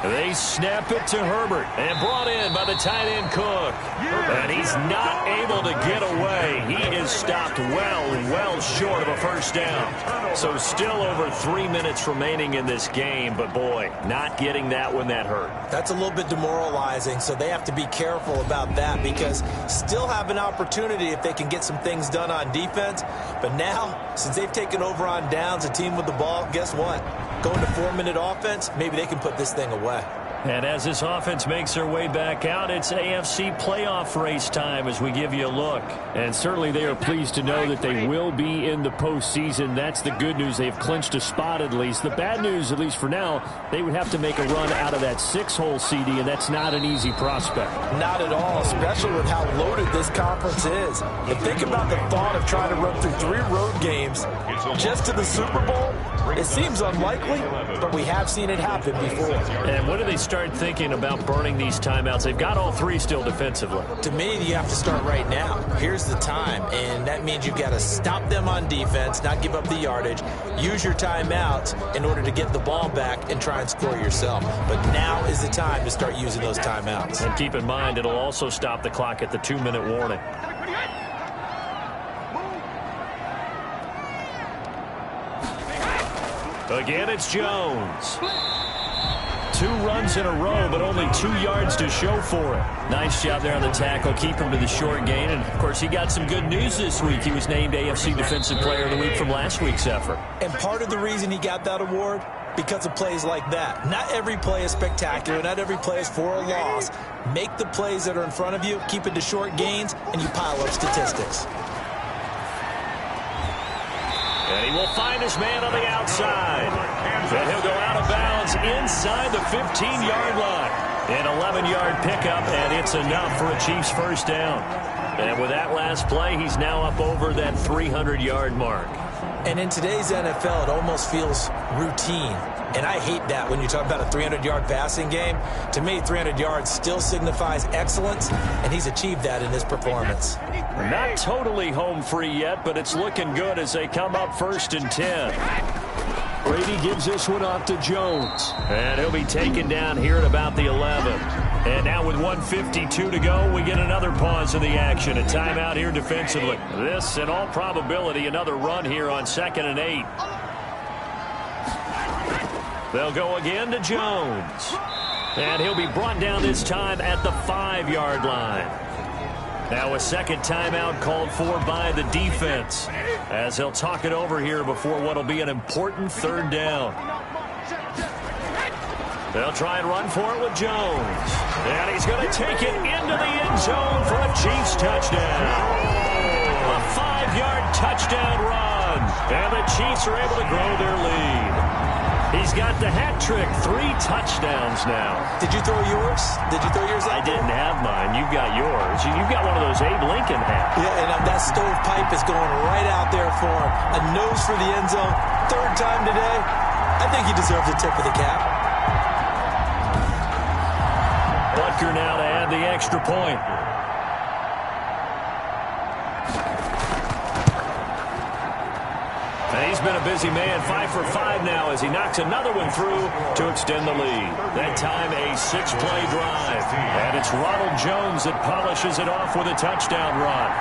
S4: They snap it to Herbert and brought in by the tight end Cook. And he's not able to get away. He is stopped well short of a 1st down. So still over 3 minutes remaining in this game. But boy, not getting that when that hurt.
S5: That's a little bit demoralizing, so they have to be careful about that because still have an opportunity if they can get some things done on defense. But now, since they've taken over on downs, a team with the ball, guess what? Going to 4-minute offense, maybe they can put this thing away.
S4: And as this offense makes their way back out, it's AFC playoff race time as we give you a look. And certainly they are pleased to know that they will be in the postseason. That's the good news. They've clinched a spot at least. The bad news, at least for now, they would have to make a run out of that 6-hole CD, and that's not an easy prospect.
S5: Not at all, especially with how loaded this conference is. But think about the thought of trying to run through 3 road games just to the Super Bowl. It seems unlikely, but we have seen it happen before.
S4: And when do they start thinking about burning these timeouts? They've got all 3 still defensively.
S5: To me, you have to start right now. Here's the time, and that means you've got to stop them on defense, not give up the yardage, use your timeouts in order to get the ball back and try and score yourself. But now is the time to start using those timeouts.
S4: And keep in mind, it'll also stop the clock at the 2-minute warning. Again, it's Jones. 2 runs in a row, but only 2 yards to show for it. Nice job there on the tackle. Keep him to the short gain. And, of course, he got some good news this week. He was named AFC Defensive Player of the Week from last week's effort.
S5: And part of the reason he got that award, because of plays like that. Not every play is spectacular. Not every play is for a loss. Make the plays that are in front of you, keep it to short gains, and you pile up statistics.
S4: And he will find his man on the outside. And he'll go out of bounds inside the 15-yard line. An 11-yard pickup, and it's enough for a Chiefs first down. And with that last play, he's now up over that 300-yard mark.
S5: And in today's NFL, it almost feels routine. And I hate that when you talk about a 300-yard passing game. To me, 300 yards still signifies excellence, and he's achieved that in his performance.
S4: Not totally home free yet, but it's looking good as they come up 1st and 10. Brady gives this one off to Jones. And he'll be taken down here at about the 11. And now with 1:52 to go, we get another pause in the action. A timeout here defensively. This, in all probability, another run here on 2nd and 8. They'll go again to Jones. And he'll be brought down this time at the 5-yard line. Now a second timeout called for by the defense as they'll talk it over here before what will be an important 3rd down. They'll try and run for it with Jones. And he's going to take it into the end zone for a Chiefs touchdown. A 5-yard touchdown run. And the Chiefs are able to grow their lead. He's got the hat trick, 3 touchdowns now.
S5: Did you throw yours? Did you throw yours out?
S4: I didn't have mine. You've got yours. You've got one of those Abe Lincoln hats.
S5: Yeah, and that stovepipe is going right out there for him. A nose for the end zone. 3rd time today. I think he deserves a tip of the cap.
S4: Butker now to add the extra point. He's been a busy man, 5 for 5 now as he knocks another one through to extend the lead. That time a 6-play drive. And it's Ronald Jones that polishes it off with a touchdown run.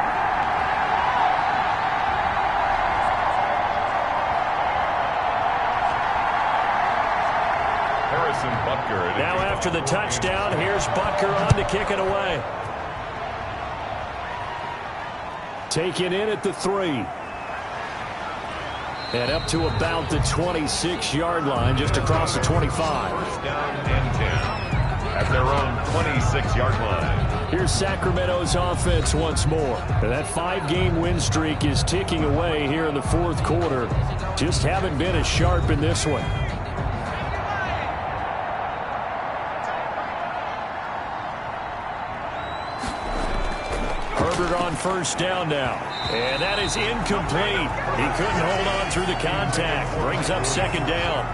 S3: Harrison Butker.
S4: Now after the touchdown, here's Butker on to kick it away. Taken in at the 3. And up to about the 26-yard line, just across the 25.
S3: First down and 10 at their own 26-yard line.
S4: Here's Sacramento's offense once more. And that 5-game win streak is ticking away here in the 4th quarter. Just haven't been as sharp in this one. Herbert on first down now. And that is incomplete. He couldn't hold on through the contact. Brings up 2nd down.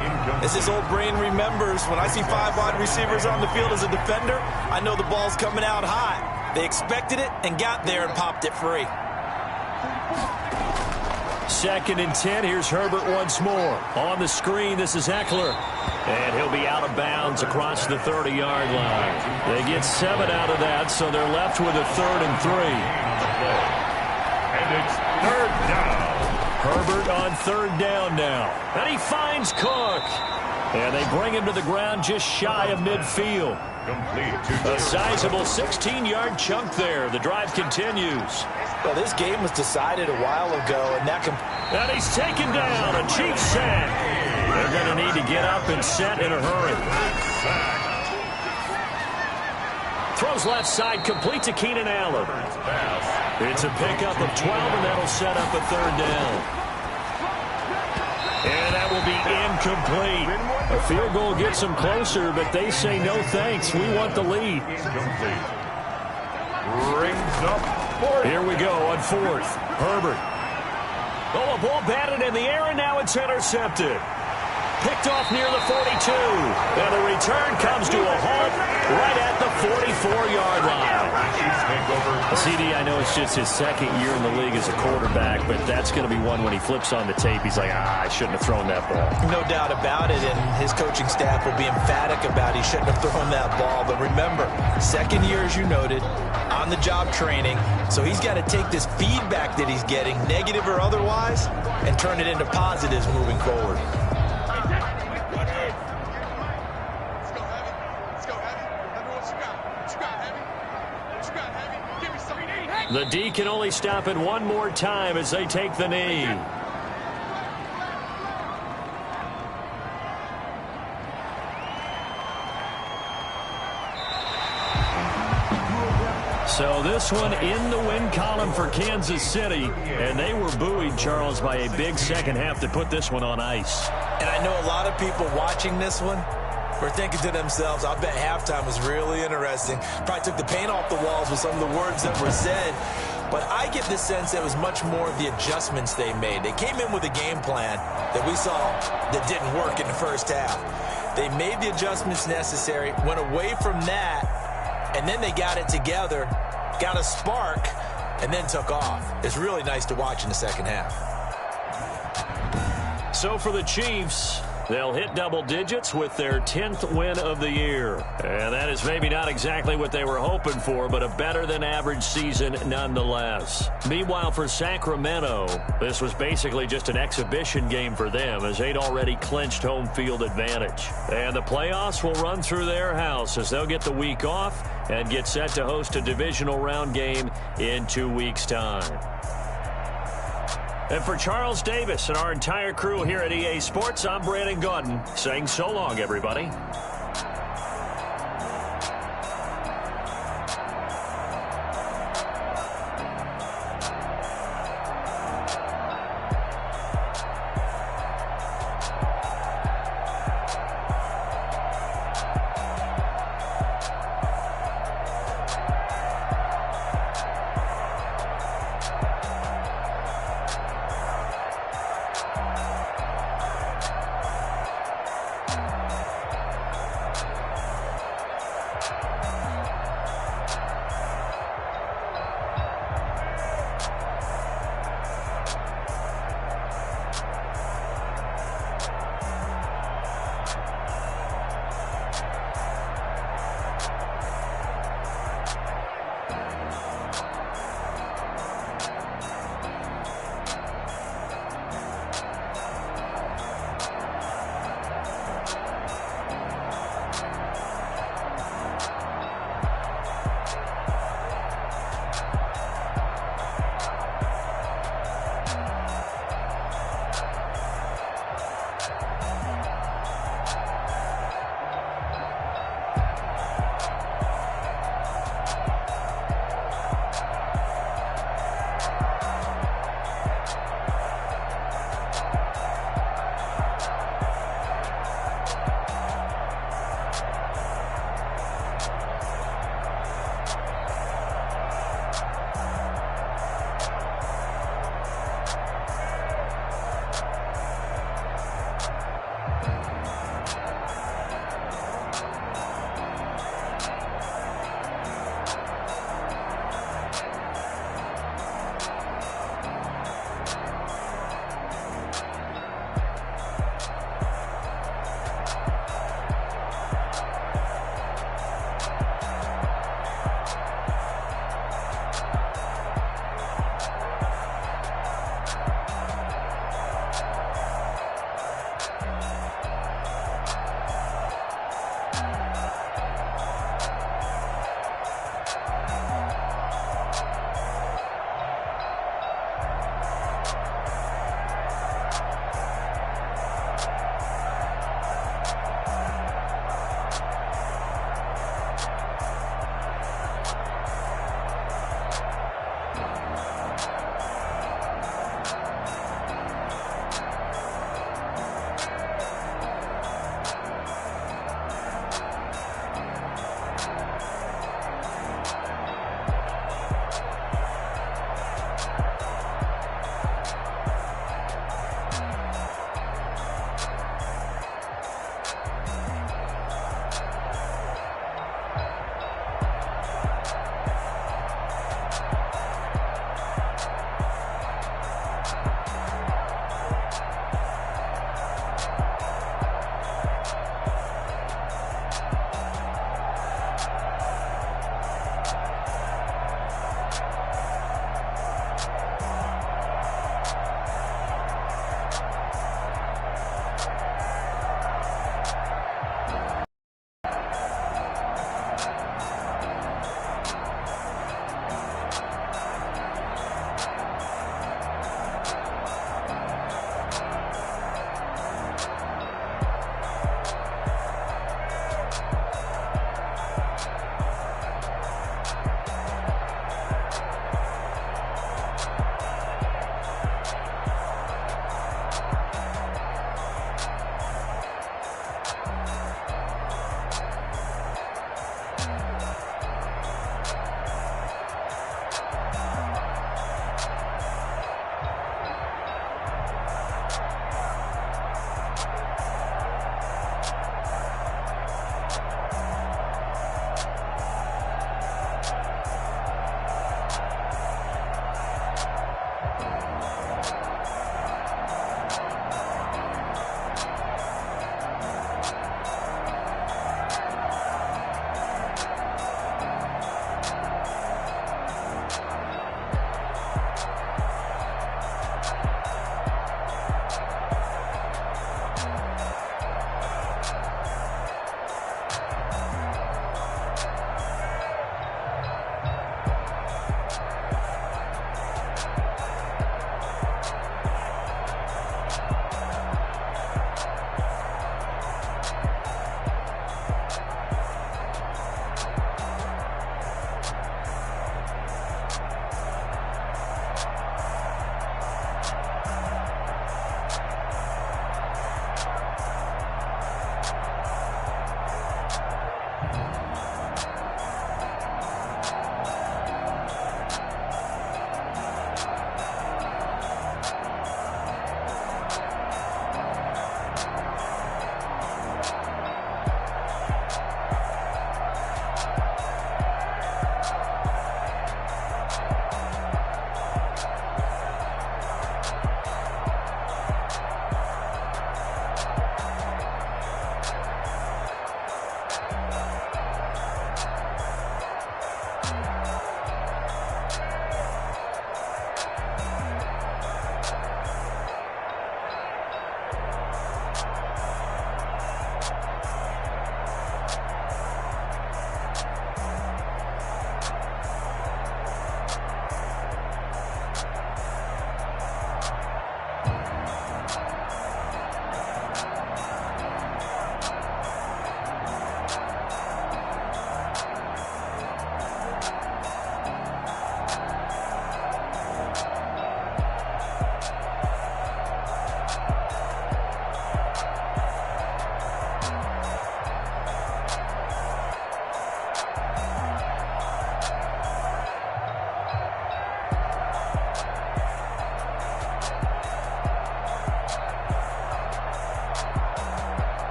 S5: As his old brain remembers, when I see 5 wide receivers on the field as a defender, I know the ball's coming out high. They expected it and got there and popped it free.
S4: 2nd and 10. Here's Herbert once more. On the screen, this is Eckler. And he'll be out of bounds across the 30-yard line. They get 7 out of that, so they're left with a 3rd and 3.
S3: And it's 3rd down.
S4: Herbert on 3rd down now. And he finds Cook. And they bring him to the ground just shy of midfield.
S3: Complete to
S4: A sizable 16-yard chunk there. The drive continues.
S5: Well, this game was decided a while ago, and
S4: And he's taken down. A Chiefs sack. They're going to need to get up and set in a hurry. Throws left side, complete to Keenan Allen. It's a pickup of 12, and that'll set up a third down. And that will be incomplete. A field goal gets them closer, but they say no thanks. We want the lead.
S3: Brings up fourth.
S4: Here we go on fourth. Herbert. Oh, a ball batted in the air, and now it's intercepted. Picked off near the 42. And the return comes to a halt right at the 44-yard line. CD, I know it's just his second year in the league as a quarterback, but that's going to be one when he flips on the tape. He's like, I shouldn't have thrown that ball.
S5: No doubt about it, and his coaching staff will be emphatic about he shouldn't have thrown that ball. But remember, second year, as you noted, on-the-job training, so he's got to take this feedback that he's getting, negative or otherwise, and turn it into positives moving forward.
S4: The D can only stop it one more time as they take the knee. So this one in the win column for Kansas City, and they were buoyed, Charles, by a big second half to put this one on ice.
S5: And I know a lot of people watching this one were thinking to themselves, I bet halftime was really interesting. Probably took the paint off the walls with some of the words that were said. But I get the sense that it was much more of the adjustments they made. They came in with a game plan that we saw that didn't work in the first half. They made the adjustments necessary, went away from that, and then they got it together, got a spark, and then took off. It's really nice to watch in the second half.
S4: So for the Chiefs, they'll hit double digits with their 10th win of the year. And that is maybe not exactly what they were hoping for, but a better-than-average season nonetheless. Meanwhile, for Sacramento, this was basically just an exhibition game for them as they'd already clinched home field advantage. And the playoffs will run through their house as they'll get the week off and get set to host a divisional round game in 2 weeks' time. And for Charles Davis and our entire crew here at EA Sports, I'm Brandon Gaudin saying so long, everybody.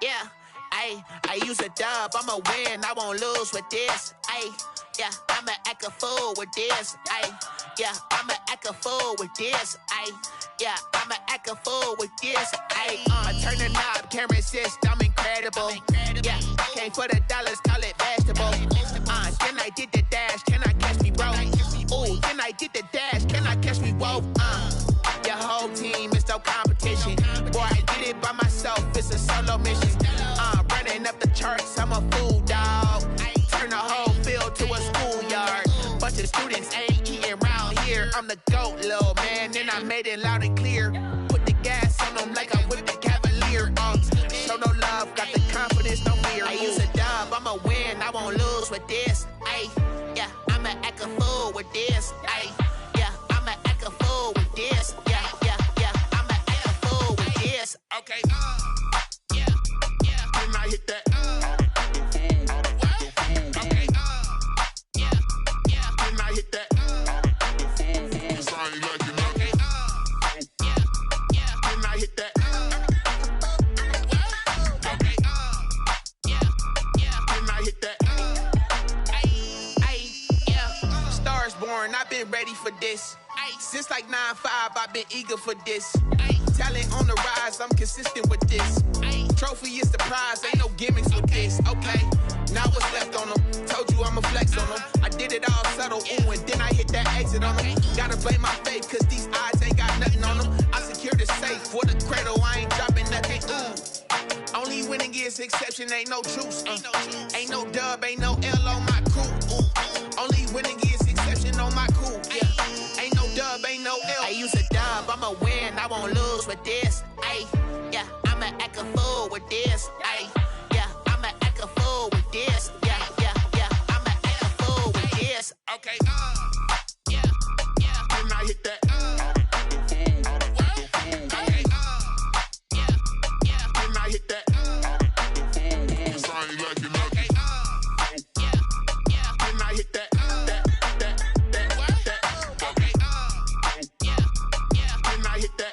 S1: Yeah, I use a dub, I'ma win, I won't lose with this. Yeah, I'ma act a fool with this. Yeah, I'ma act a fool with this. Yeah, I'ma act a fool with this. I turn the knob, camera assist, I'm incredible. Yeah, came for the dollars, call it vegetable. Then I did the dash, can I catch me, bro? Ooh, then I did the dash, can I catch me, whoa? Your whole team is no competition. Boy, I did it by myself, it's a solo mission. Running up the charts, I'm a fool, dog. Turn the whole field to a schoolyard. Bunch of students ain't eating round here. I'm the GOAT, little man, and I made it loud and clear. Put the gas on them like I'm with the Cavalier. Show no love, got the confidence, no fear. I use a dub, I'ma win, I won't lose with this. Yeah, I'ma act a fool with this. Yeah, I'ma act a fool with this. Yeah, I'ma act a fool with this. Okay, yeah, then I hit that. Okay, yeah, then I hit that. Sorry, like you know. Okay, yeah, then I hit that. Okay, yeah, then I hit that. Yeah, Stars born, I've been ready for this. Since like 9-5, I've been eager for this. Talent on the rise, I'm consistent with this. Trophy is the prize, ain't no gimmicks with this. Okay, now what's left on them? Told you I'ma flex on them. I did it all subtle, ooh, and then I hit that exit on them. Gotta blame my faith, cause these odds ain't got nothing on them. I secured the safe for the cradle, I ain't dropping nothing, ooh. Only winning is exception, ain't no truce. Ain't no dub, ain't no L on my crew. Ooh. Only winning is exception on my crew. Yeah. Ain't no dub, ain't no L. I use a dub, I'ma win, I won't lose with this. Yeah, I'ma act a fool with this. Yeah, I'ma act a fool with this. Yeah, I'ma act a fool with this. Okay, yeah, then I hit that. Okay, yeah, then I hit that. Sorry, like you know. Okay, yeah, then I hit that. Okay, yeah, then I hit that.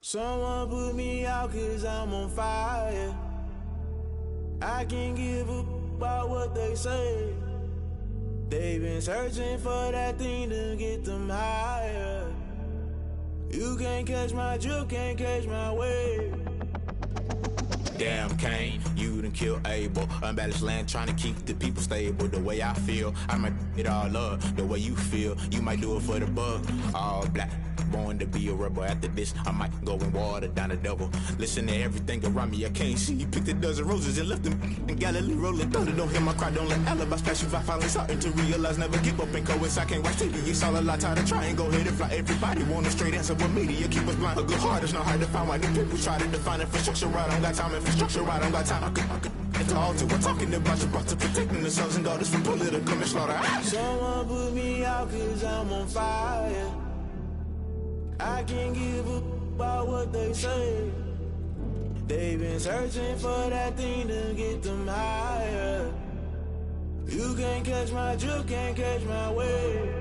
S9: Someone put me out cause I'm on fire. I can't give up about what they say. They've been searching for that thing to get them higher. You can't catch my drift, can't catch my wave.
S10: Damn, Kane, you done killed Abel. Unbalanced land, trying to keep the people stable. The way I feel, I might it all up. The way you feel, you might do it for the bug. All black, born to be a rebel. After this, I might go and water down the devil. Listen to everything around me, I can't see. You picked a dozen roses and left them in Galilee rolling thunder. Don't hear my cry, don't let alibis pass you by. Finally starting to realize, never give up and coincide. Can't watch TV, it's all a lot. Tired of trying, go ahead and fly. Everybody want a straight answer, but media keep us blind. A good heart is not hard to find. Why the people try to define infrastructure right? I don't got time, infrastructure right, I don't got time. I could at the altar. We're talking about you, brought to protecting the sons and daughters from political and slaughter.
S9: Someone put me out cause I'm on fire. I can't give up about what they say. They've been searching for that thing to get them higher. You can't catch my drift, can't catch my wave.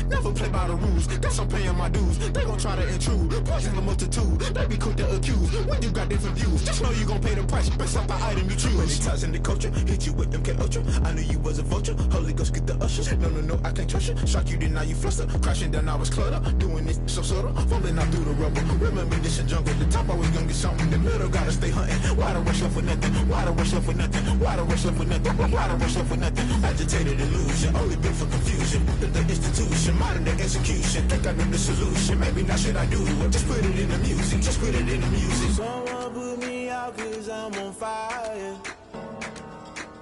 S10: Never play by the rules, guess I'm paying my dues. They gon' try to intrude, poison the multitude. They be quick to accuse, when you got different views. Just know you gon' pay the price, based off the item you choose. Many times in the culture, hit you with them K-Ultra. I knew you was a vulture, Holy Ghost get the ushers. No, I can't trust you. Shock you, then now you fluster. Crashing down, I was cluttered. Doing this so subtle, falling out through the rubble. Remember this in jungle, the top I was gonna get something. The middle gotta stay hunting. Why the rush left for nothing? Why the rush left for nothing? Why the rush left for nothing? Why the rush left for nothing? Agitated illusion, only built for confusion. The institution, modern day execution. Think I know the solution. Maybe not should I do it? Just put it in the music. Just put it in the music.
S9: Someone put me out cause I'm on fire.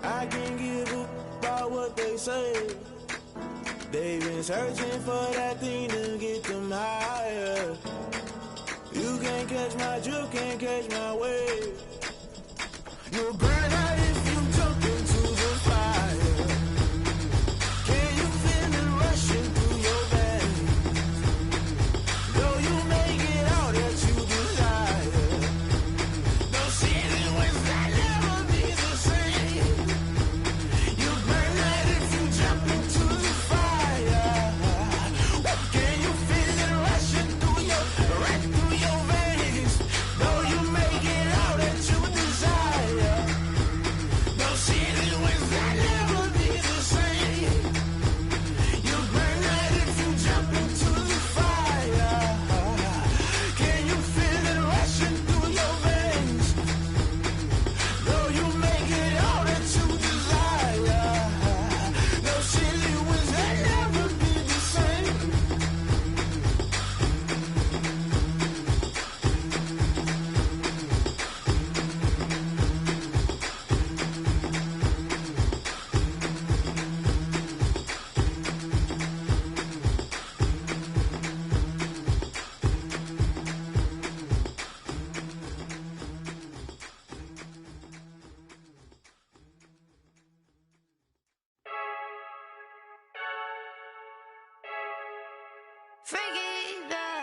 S9: I can't give up about what they say. They've been searching for that thing to get them higher. You can't catch my drift, can't catch my wave. You'll burn out if you jump into the fire. Can you feel it rushing through your veins? Though you make it all that you desire. No ceiling was that never be the same. You burn out if you jump into the fire. Can you feel it rushing through your veins? Though you make it all that you desire. No ceiling was that never be the same. You burn out if you jump into the fire. Can you feel it rushing through your veins? Though you make it all that you desire. No ceiling was that never be the same.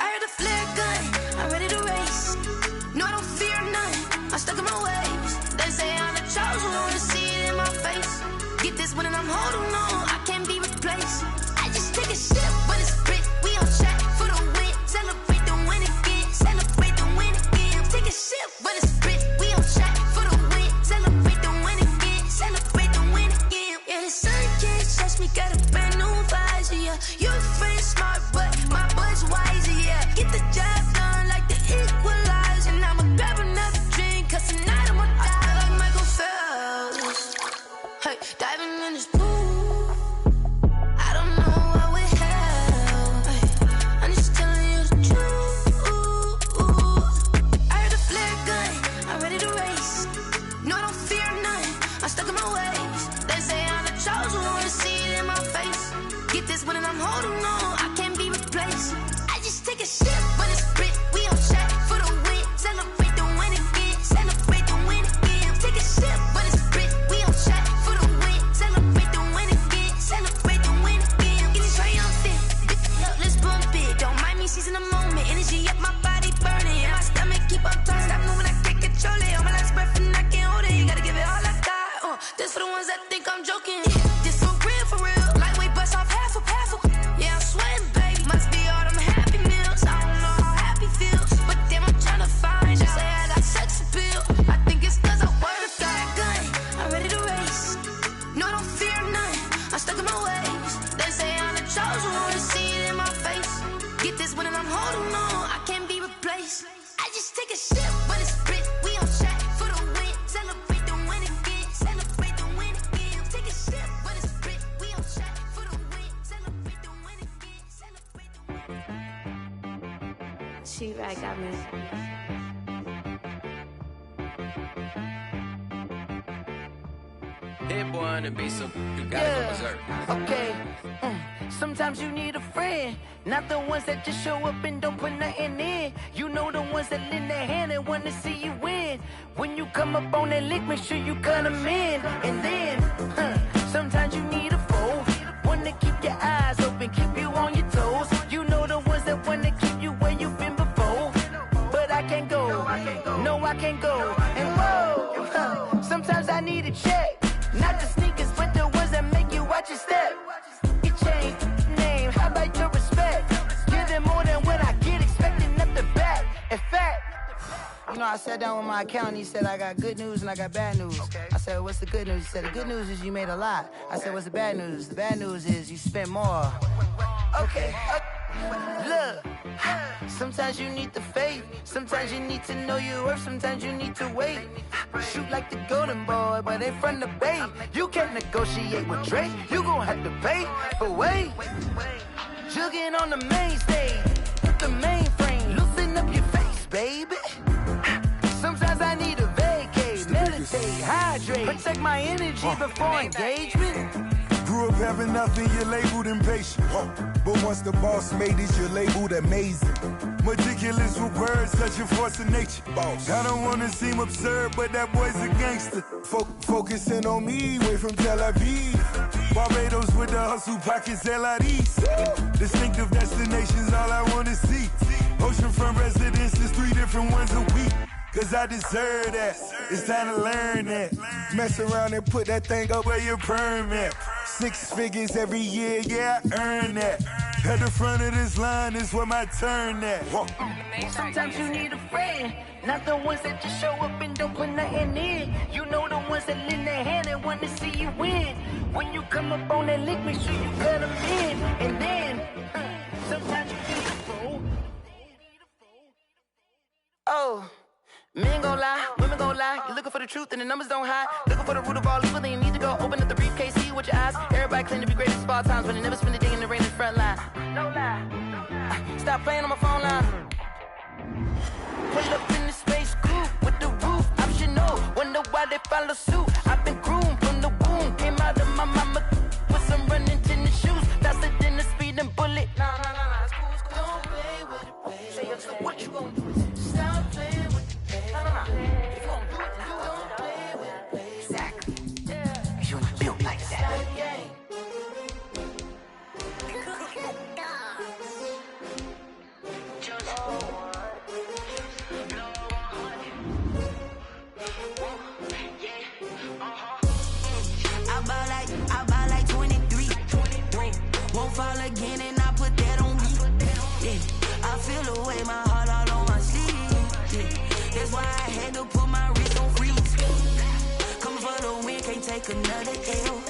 S11: I heard a flare gun, I'm ready to race. No, I don't fear none, I'm stuck in my ways. They say I'm the chosen one, to see it in my face. Get this one and I'm holding on, I can't be replaced. I just take a sip when it's split, we on track for the win. Celebrate the win again, celebrate the win again. Take a sip when it's split, we on track for the win. Celebrate the win again, celebrate the win again. Yeah, the sun can't touch me, got a brand new visor, yeah. You're friend smart, but my boy's wiser, yeah. Get the job done like the equalizer. And I'ma grab another drink, cause tonight I'ma die like Michael Phelps. Hey, diving in this pool, I don't know what we have. Hey, I'm just telling you the truth. I heard a flare gun, I'm ready to race. No, I don't fear none, I'm stuck in my ways. They say I'm the chosen one, to see it in my face. Get this one and I'm holding on, I can't be replaced. I just take a sip when it's split, we on track for the win. Celebrate the win again, celebrate the win again. Take a sip when it's split, we on track for the win. Celebrate the win again, celebrate the win again. Getting triumphant, let's bump it. Don't mind me seizing the moment, energy up my body burning. And my stomach keep on turning, stop moving, I can't control it. On my last breath and I can't hold it, you gotta give it all I got. This for the ones that think I'm joking. This for real, lightweight bust off half a. Yeah, I'm sweating, baby. Must be all them happy meals. I don't know how happy feels, but damn, I'm trying to find out. Say I got sex appeal. I think it's cause I wear the flag gun. I'm ready to race. No, I don't fear none, I'm stuck in my ways. They say I'm the chosen one, to see it in my face. Get this one and I'm holding on, I can't be replaced. I just take a sip when it's split, we on track for the win. Celebrate the win again, celebrate the win again. Take a sip when it's split, we on track for the win. Celebrate the win again, celebrate the win.
S12: She-Rag got me.
S13: Hit boy on the beat, so you gotta go berserk.
S1: Okay. Sometimes you need a friend, not the ones that just show up and don't put nothing in. You know the ones that lend their hand and want to see you win. When you come up on that lick, make sure you cut them in. And then, sometimes you need a foe, one to keep your eyes open, keep you on your toes. You know the ones that want to keep you where you've been before. But I can't go, no I can't go. And whoa, sometimes I need a check. Not the sneakers, but the ones that make you watch your step. You change name, how about your respect? Give them more than what I get, expecting nothing back. In fact, you know, I sat down with my accountant, he said I got good news and I got bad news. I said, what's the good news? He said, the good news is you made a lot. I said, what's the bad news? The bad news is you spent more. Okay, look, sometimes you need the faith, sometimes you need to know your worth, sometimes you need to wait. Shoot like the golden boy, but they from the bay. You can't negotiate with Drake, you gon' have to pay. But wait, jugging on the main stage, with the mainframe, loosen up your face, baby. Sometimes I need a vacate, meditate, hydrate, protect my energy before engagement.
S2: grew up having nothing, you're labeled impatient. But once the boss made it, you're labeled amazing. Meticulous with words, such a force of nature. I don't wanna seem absurd, but that boy's a gangster. Focusing on me, way from Tel Aviv. Barbados with the hustle, pockets LIDs. Distinctive destinations, all I wanna see. Oceanfront residences, 3 different ones a week. Cause I deserve that, it's time to learn that. Mess around and put that thing up where your perm at. 6 figures every year, yeah, I earn that. At the front of this line is where my turn at.
S1: Sometimes you need a friend, not the ones that just show up and don't put nothing in. You know the ones that lend their hand and want to see you win. When you come up on that lick, make sure you cut them in. And then, sometimes you need a fool. Oh. Men gon' lie, women gon' lie. You're looking for the truth and the numbers don't hide. Looking for the root of all evil, then you need to go open up the briefcase, see with your eyes. Everybody claim to be greatest of all times, but they never spend a day in the rain in the front line. No lie. Stop playing on my phone line. Pull up in the space coupe with the roof optional. Wonder why they follow suit. I've been groomed from the womb. Came out of my mama with some running tennis shoes. Faster than the speeding bullet. Nah, it's cool, it's cool. Don't play with it, baby. Say so what you gon' do? Stop playing with it. No. If you gon' do it, then you don't play with it, baby. Exactly. Yeah. You ain't built like that. I buy like 23. Won't fall again and I put that on me. Yeah. I feel the way, my heart all on my sleeve. Yeah. That's why I had to put my wrist on freeze. Coming for the win, can't take another L.